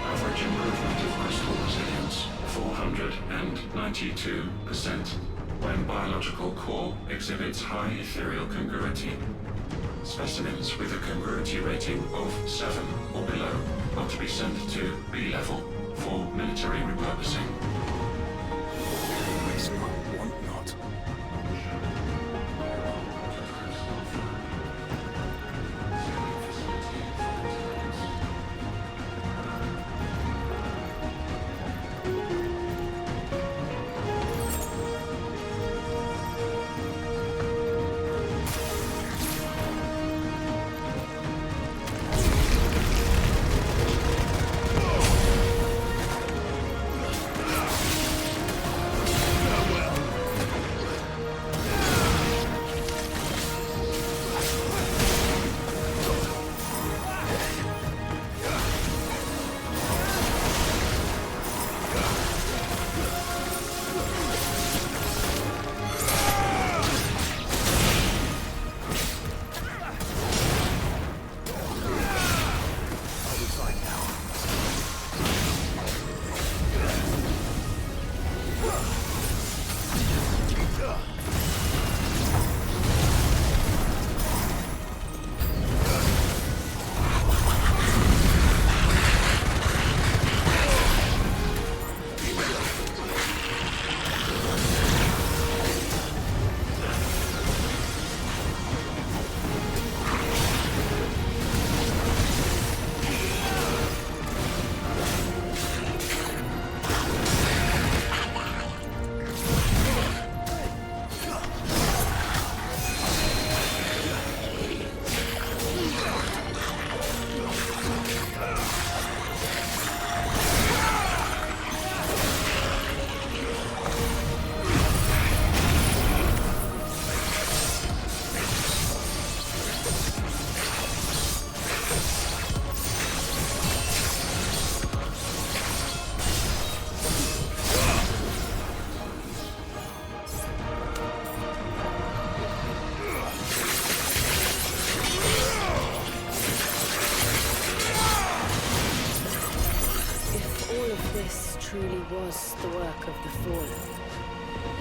Average improvement of crystal resilience, 492%, when biological core exhibits high ethereal congruity. Specimens with a congruity rating of 7 or below are to be sent to B level for military repurposing. Waste not, want not. Truly was the work of the Fallen.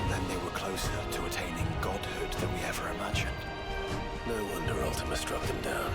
Then they were closer to attaining godhood than we ever imagined. No wonder Ultima struck them down.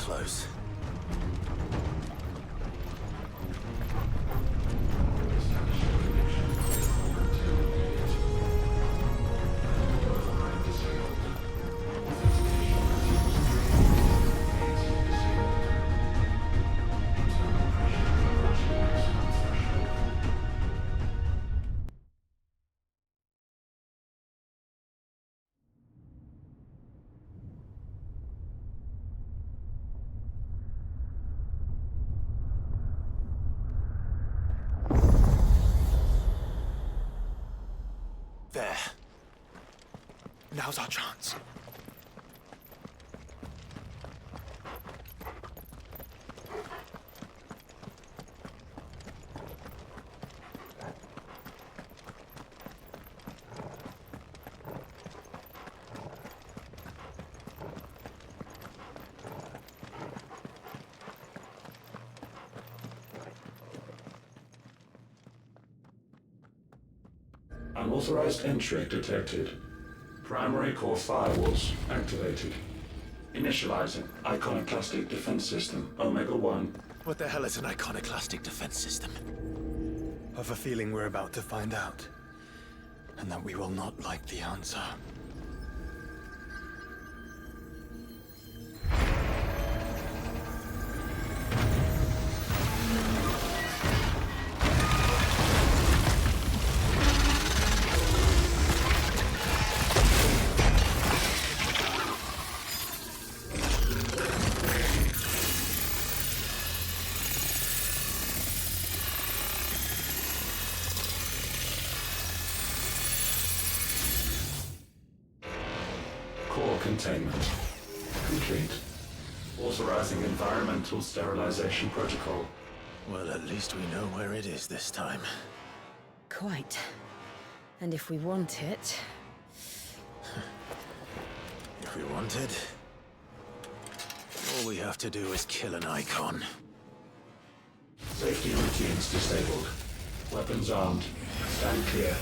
close. There. Now's our chance. Unauthorized entry detected. Primary core firewalls activated. Initializing iconoclastic defense system Omega-1. What the hell is an iconoclastic defense system? I've a feeling we're about to find out. And that we will not like the answer. Core containment complete. Authorizing environmental sterilization protocol. Well, at least we know where it is this time. Quite. And if we want it... If we want it, all we have to do is kill an icon. Safety routines disabled. Weapons armed. Stand clear.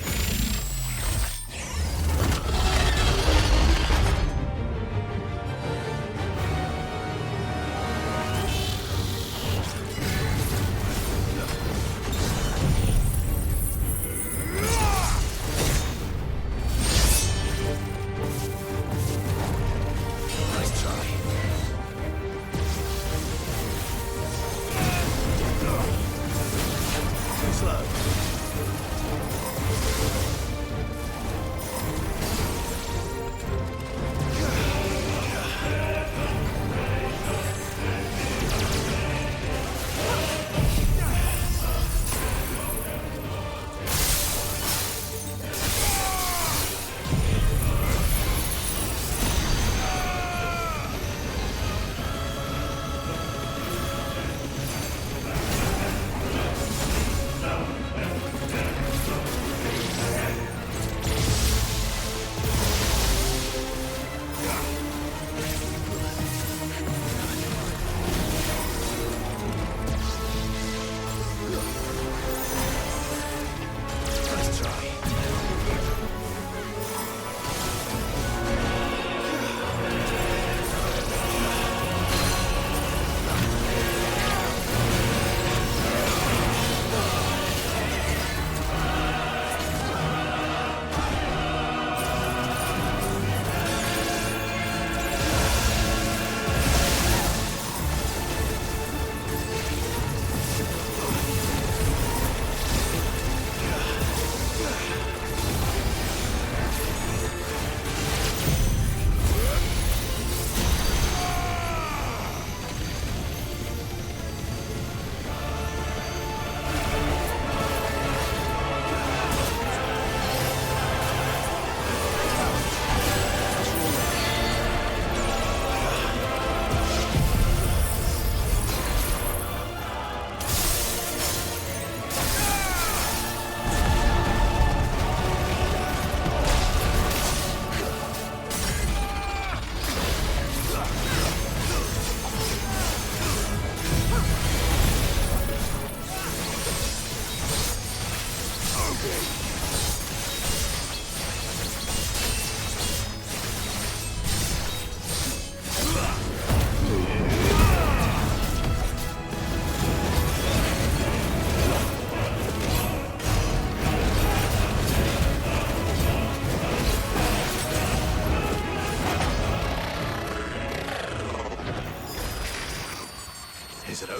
Slow.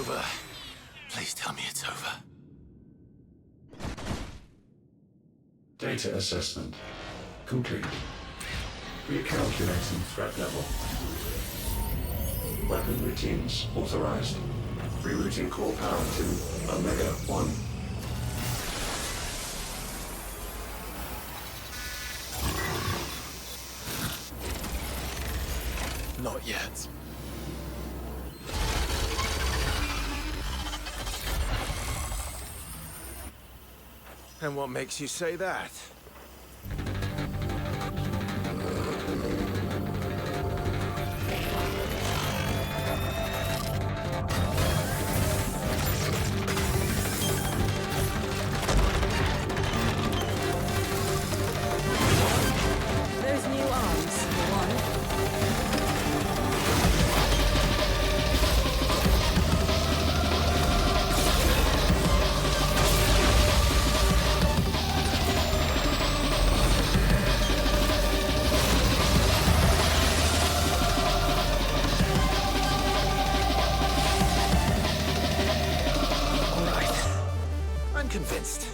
over. Please tell me it's over. Data assessment complete. Recalculating threat level. Weapon routines authorized. Rerouting core power to Omega-1. Not yet. And what makes you say that? Those new arms, for one. All right. I'm convinced.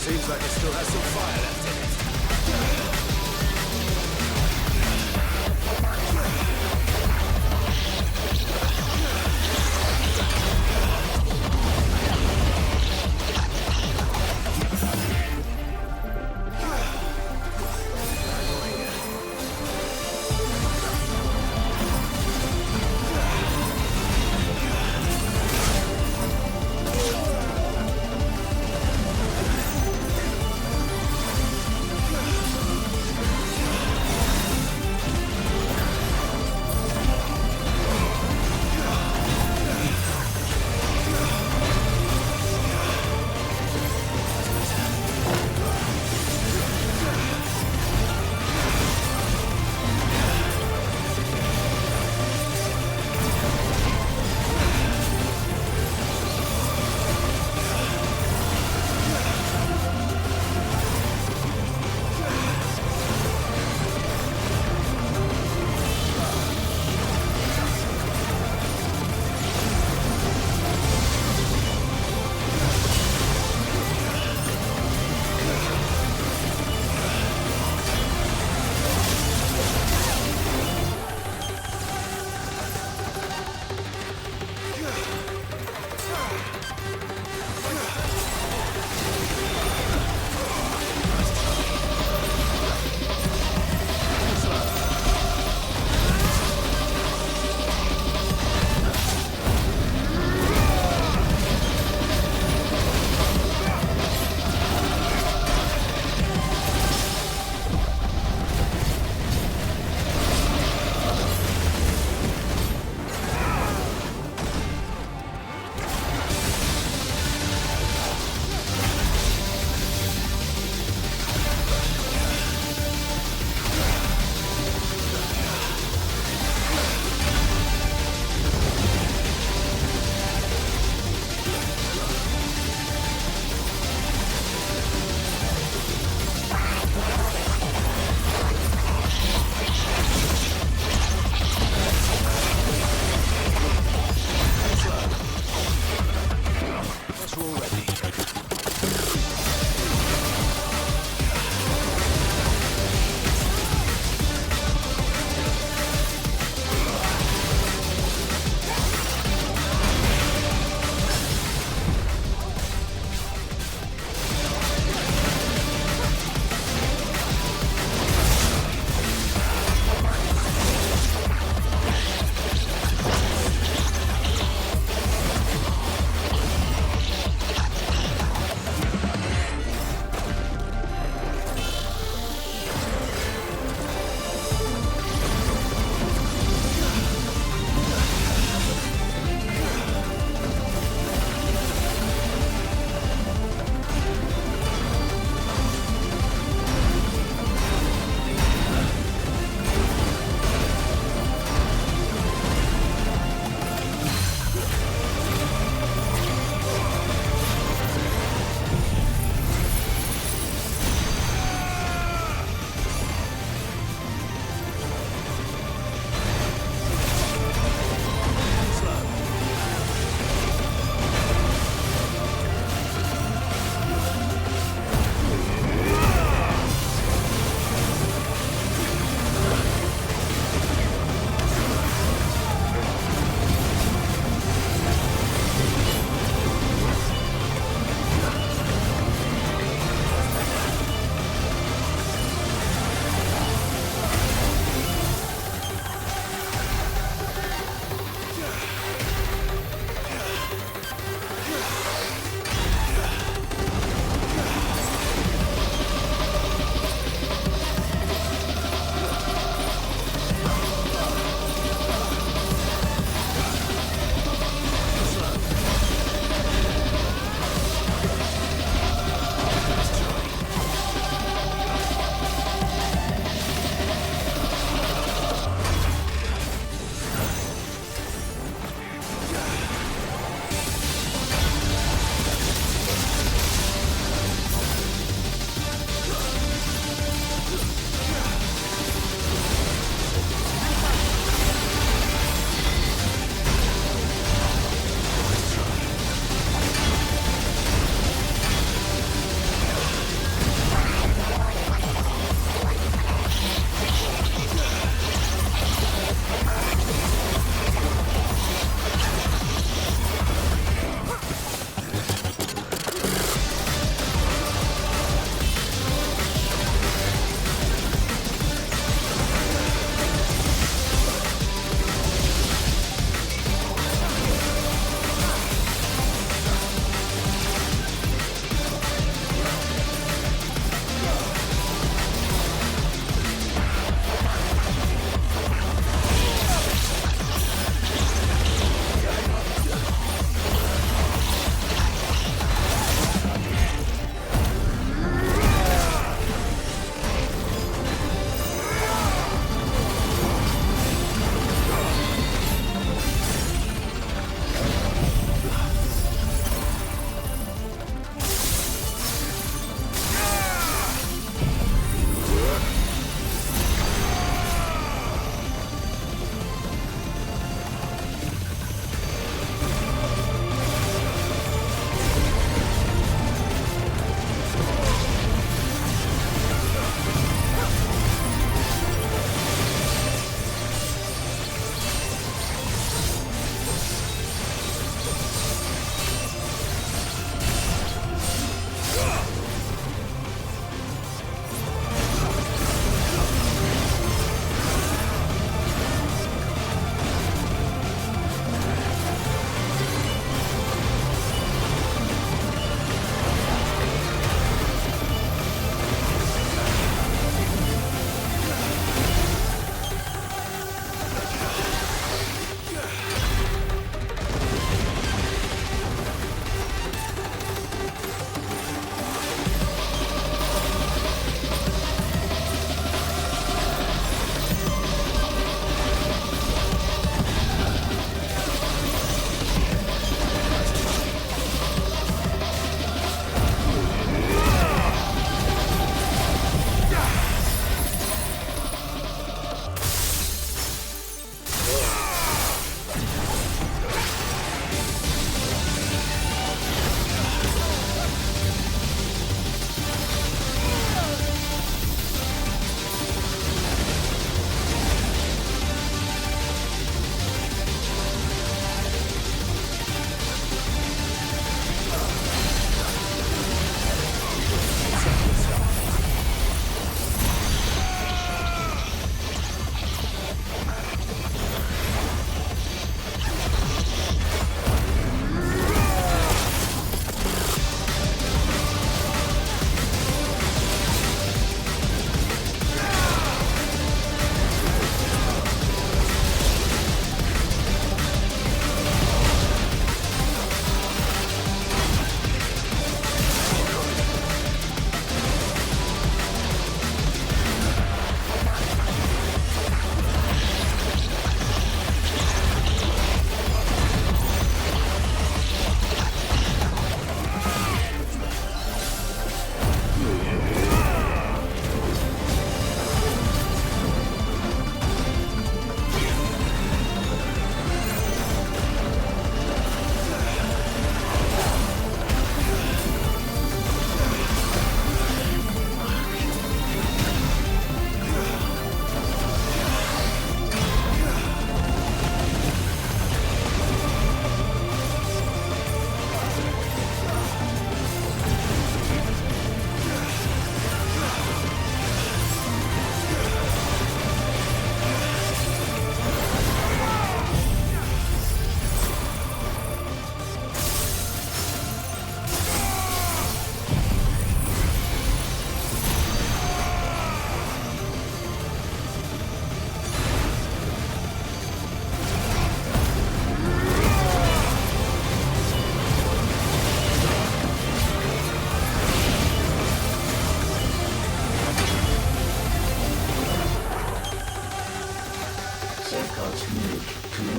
Seems like it still has some fire left in it.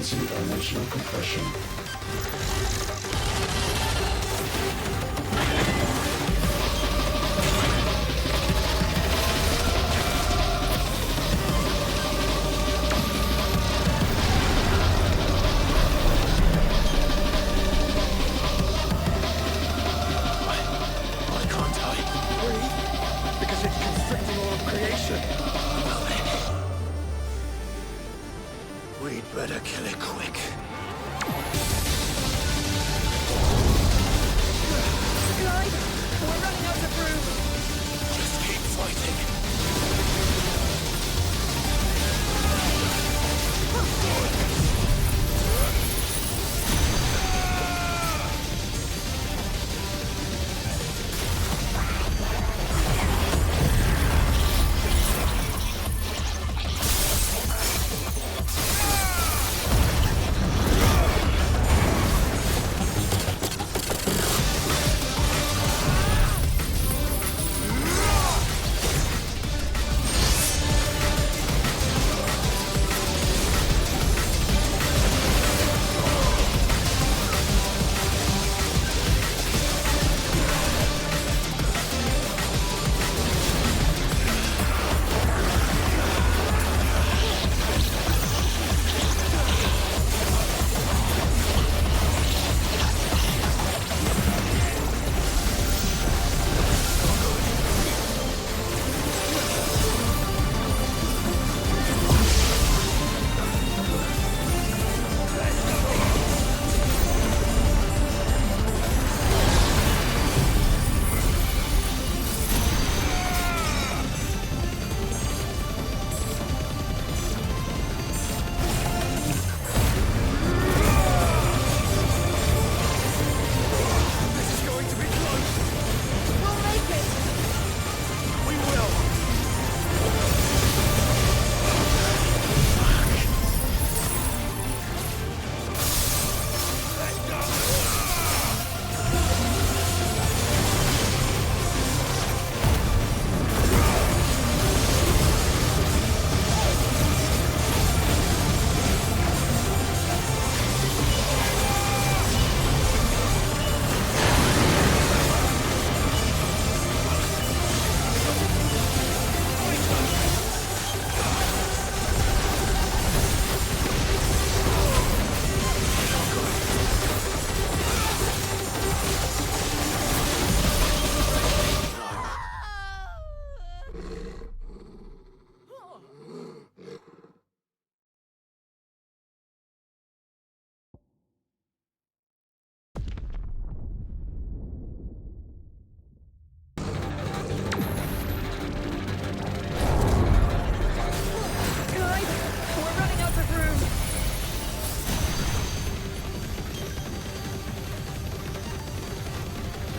Commencing dimensional compression. Why can't I? Breathe. Because it's constricting all of creation. We'd better kill it quick. Clyde, we're running out of room.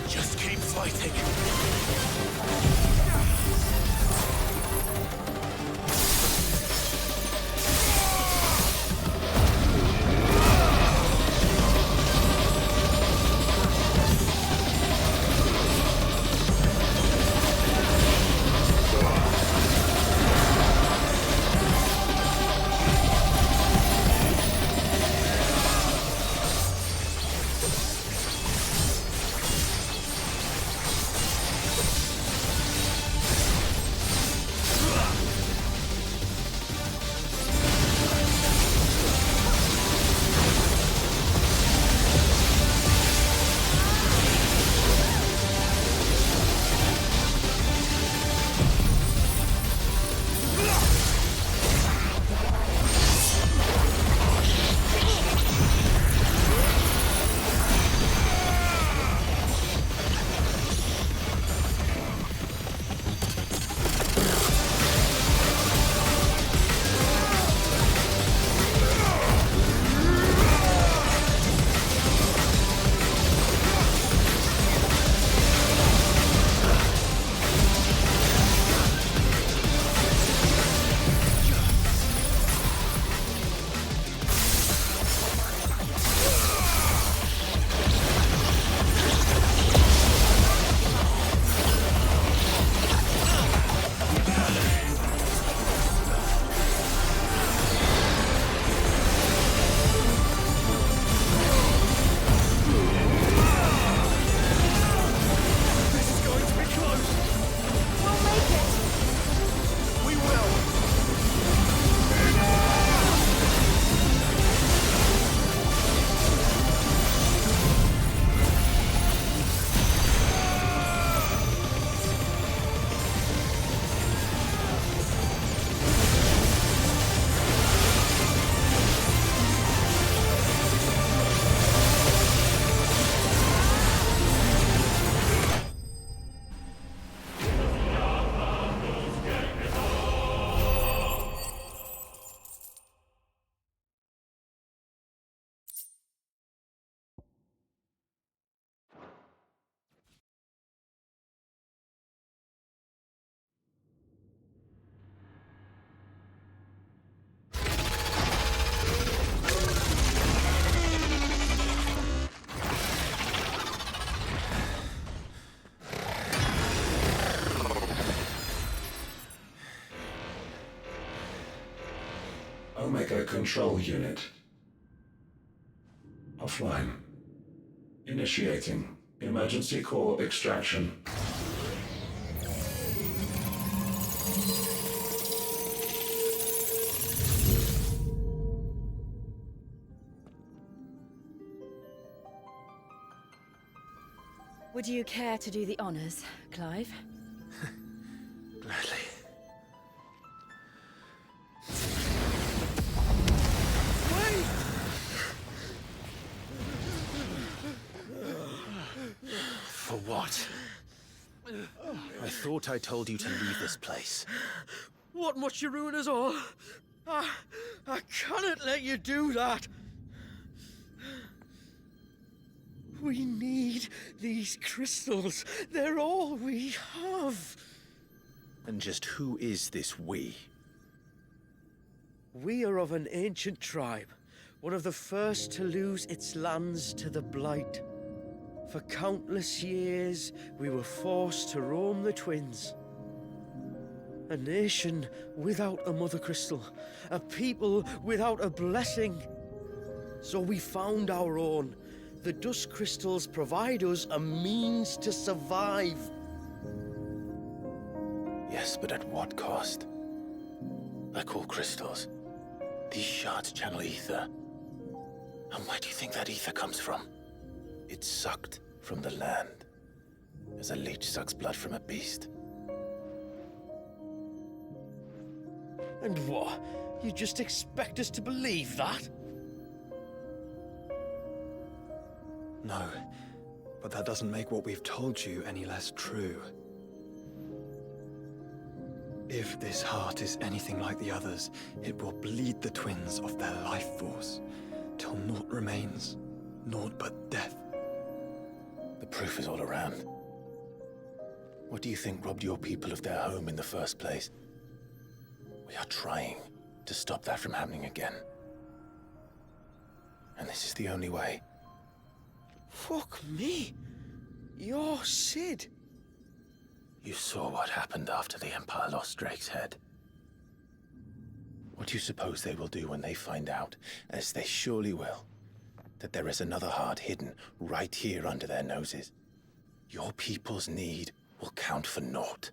Just keep fighting. Control unit. Offline. Initiating emergency core extraction. Would you care to do the honors, Clive? Gladly. For what? I thought I told you to leave this place. What must you ruin us all? I cannot let you do that. We need these crystals. They're all we have. And just who is this we? We are of an ancient tribe, one of the first to lose its lands to the Blight. For countless years, we were forced to roam the Twins. A nation without a Mother Crystal, a people without a blessing. So we found our own. The dust crystals provide us a means to survive. Yes, but at what cost? Like all crystals, these shards channel ether. And where do you think that ether comes from? It's sucked from the land, as a leech sucks blood from a beast. And what? You just expect us to believe that? No, but that doesn't make what we've told you any less true. If this heart is anything like the others, it will bleed the twins of their life force, till naught remains, naught but death. The proof is all around. What do you think robbed your people of their home in the first place? We are trying to stop that from happening again. And this is the only way. Fuck me. You're Sid. You saw what happened after the Empire lost Drake's head. What do you suppose they will do when they find out, as they surely will, that there is another heart hidden right here under their noses? Your people's need will count for naught.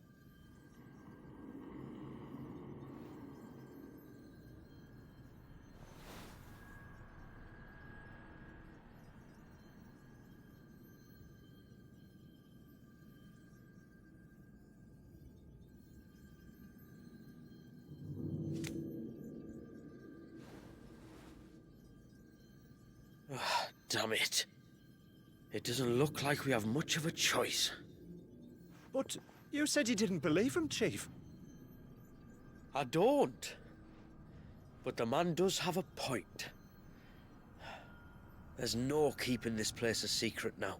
Damn it. It doesn't look like we have much of a choice. But you said you didn't believe him, Chief. I don't. But the man does have a point. There's no keeping this place a secret now.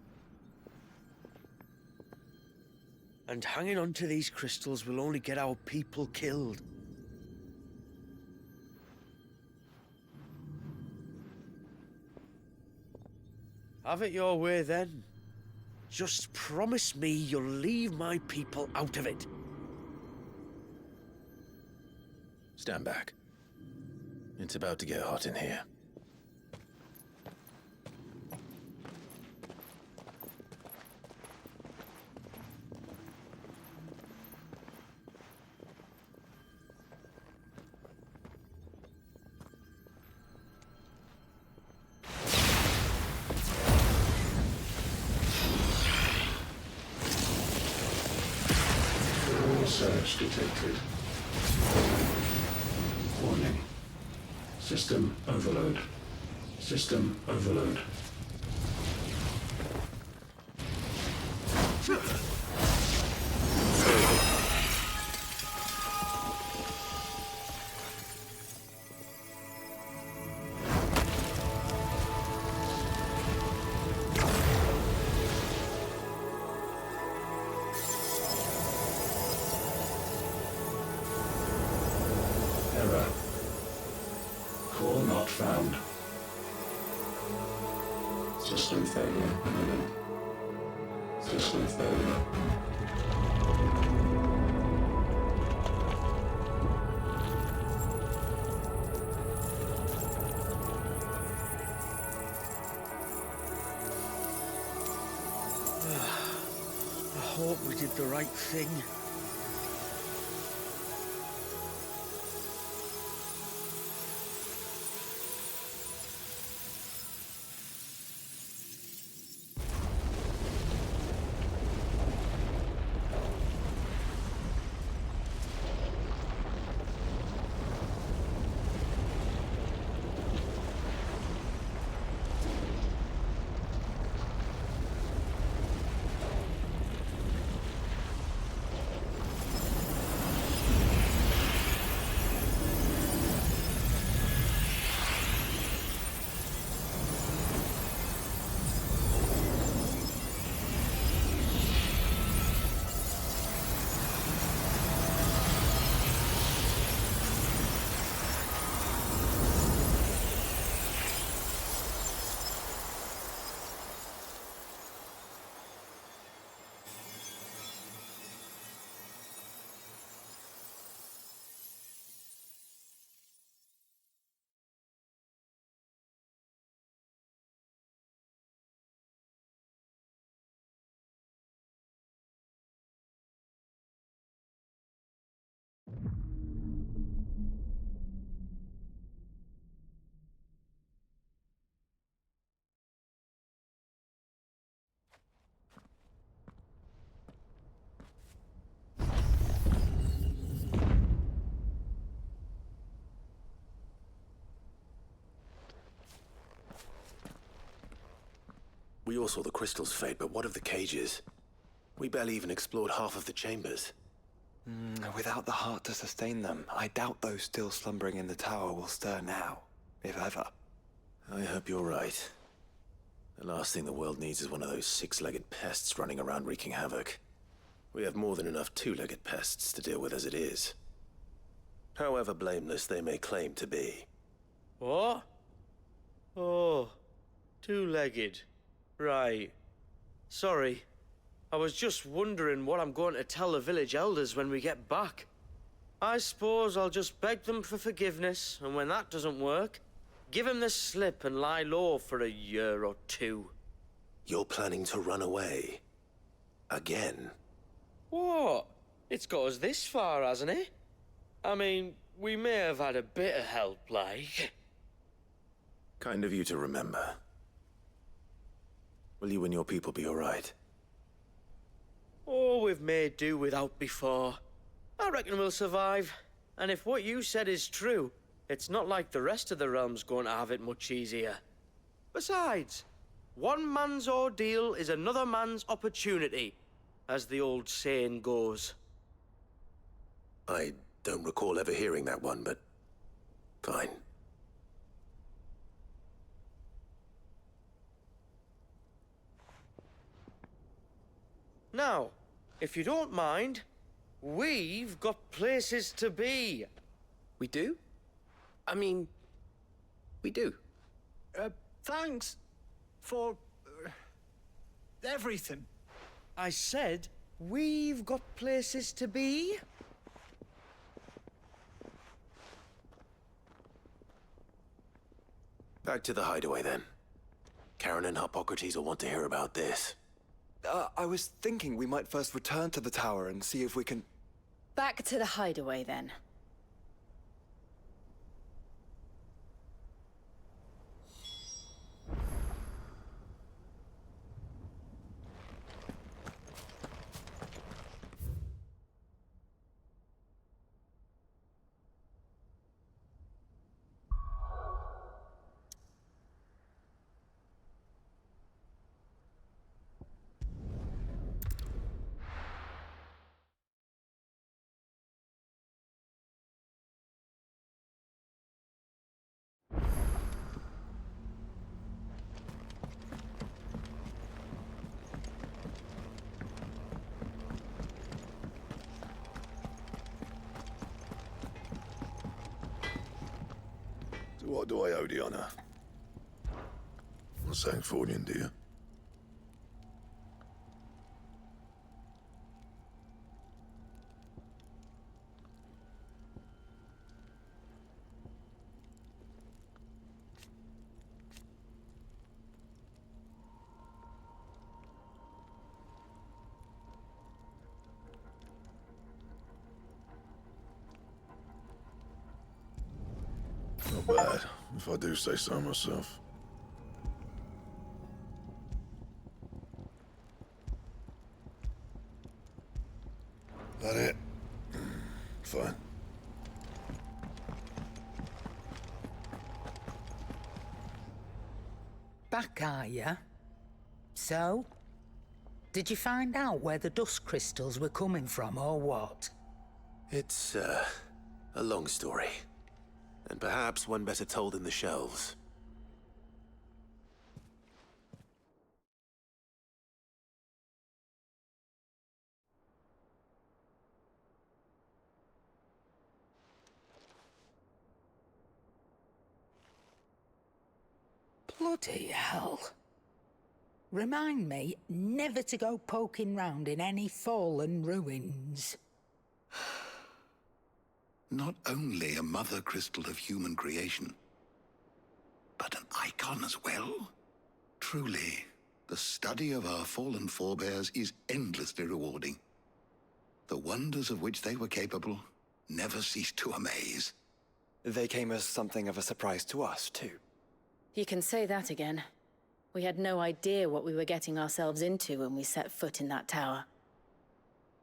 And hanging on to these crystals will only get our people killed. Have it your way, then. Just promise me you'll leave my people out of it. Stand back. It's about to get hot in here. Surge detected. Warning. System overload. System overload. Error. Core not found. System failure imminent. System failure. I hope we did the right thing. We all saw the crystals fade, but what of the cages? We barely even explored half of the chambers. Without the heart to sustain them, I doubt those still slumbering in the tower will stir now, if ever. I hope you're right. The last thing the world needs is one of those six-legged pests running around wreaking havoc. We have more than enough two-legged pests to deal with as it is. However blameless they may claim to be. What? Oh, two-legged. Right. Sorry. I was just wondering what I'm going to tell the village elders when we get back. I suppose I'll just beg them for forgiveness, and when that doesn't work, give them the slip and lie low for a year or two. You're planning to run away? Again? What? It's got us this far, hasn't it? I mean, we may have had a bit of help, like. Kind of you to remember. Will you and your people be all right? Oh, we've made do without before. I reckon we'll survive. And if what you said is true, it's not like the rest of the realm's going to have it much easier. Besides, one man's ordeal is another man's opportunity, as the old saying goes. I don't recall ever hearing that one, but fine. Now, if you don't mind, we've got places to be. We do? I mean, we do. Thanks for everything. I said, we've got places to be. Back to the hideaway, then. Karen and Hippocrates will want to hear about this. I was thinking we might first return to the tower and see if we can... Back to the hideaway, then. What do I owe the honor? Not saying Fordian, do you? Not bad, if I do say so myself. That it? Fine. Back, are ya? So? Did you find out where the dust crystals were coming from, or what? It's, a long story. And perhaps one better told in the shelves. Bloody hell. Remind me never to go poking round in any fallen ruins. Not only a mother crystal of human creation, but an icon as well. Truly, the study of our fallen forebears is endlessly rewarding. The wonders of which they were capable never ceased to amaze. They came as something of a surprise to us, too. You can say that again. We had no idea what we were getting ourselves into when we set foot in that tower.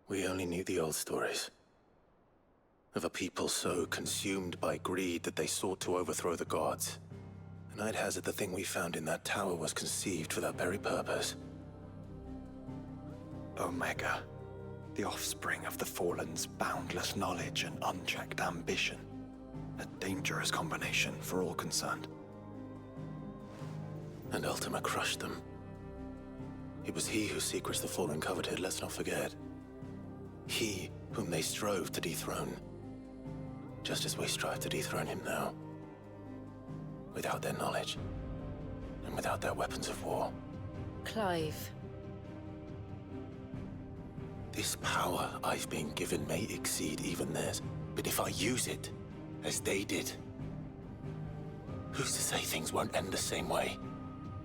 We only knew the old stories. Of a people so consumed by greed that they sought to overthrow the gods. And I'd hazard the thing we found in that tower was conceived for that very purpose. Omega, the offspring of the Fallen's boundless knowledge and unchecked ambition. A dangerous combination for all concerned. And Ultima crushed them. It was he whose secrets the Fallen coveted, let's not forget. He whom they strove to dethrone. Just as we strive to dethrone him now. Without their knowledge. And without their weapons of war. Clive. This power I've been given may exceed even theirs, but if I use it, as they did, who's to say things won't end the same way?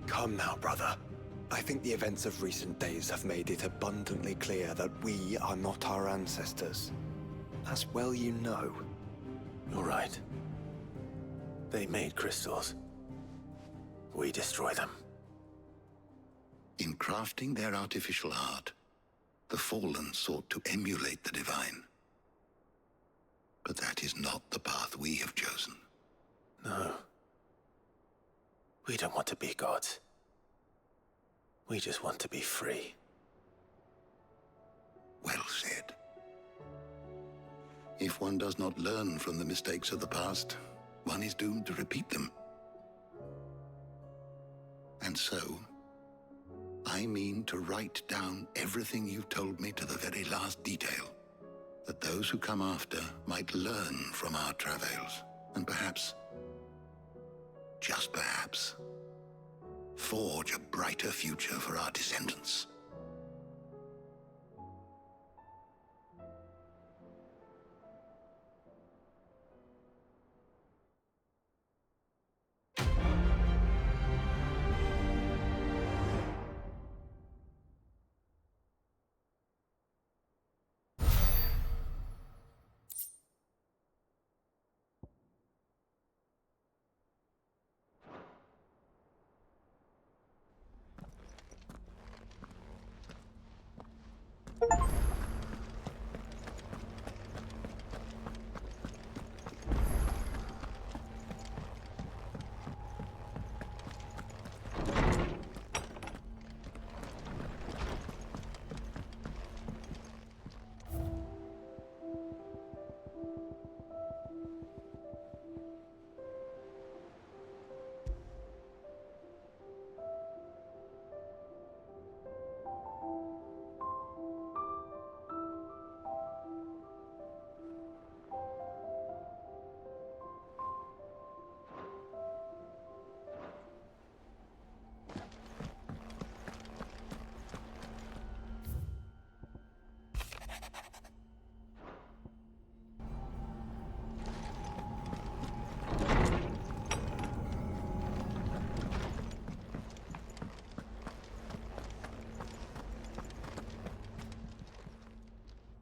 Come now, brother. I think the events of recent days have made it abundantly clear that we are not our ancestors. As well you know. You're right. They made crystals. We destroy them. In crafting their artificial art, the Fallen sought to emulate the divine. But that is not the path we have chosen. No. We don't want to be gods. We just want to be free. Well said. If one does not learn from the mistakes of the past, one is doomed to repeat them. And so, I mean to write down everything you've told me to the very last detail, that those who come after might learn from our travails, and perhaps, just perhaps, forge a brighter future for our descendants.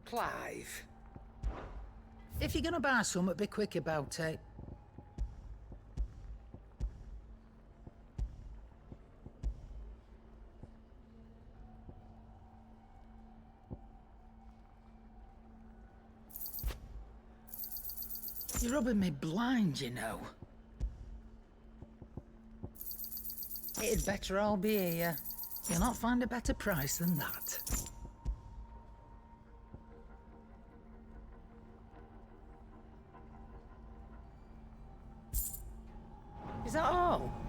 Clive. If you're gonna buy something, be quick about it. You're rubbing me blind, you know. It'd better all be here. You'll not find a better price than that. Is that all?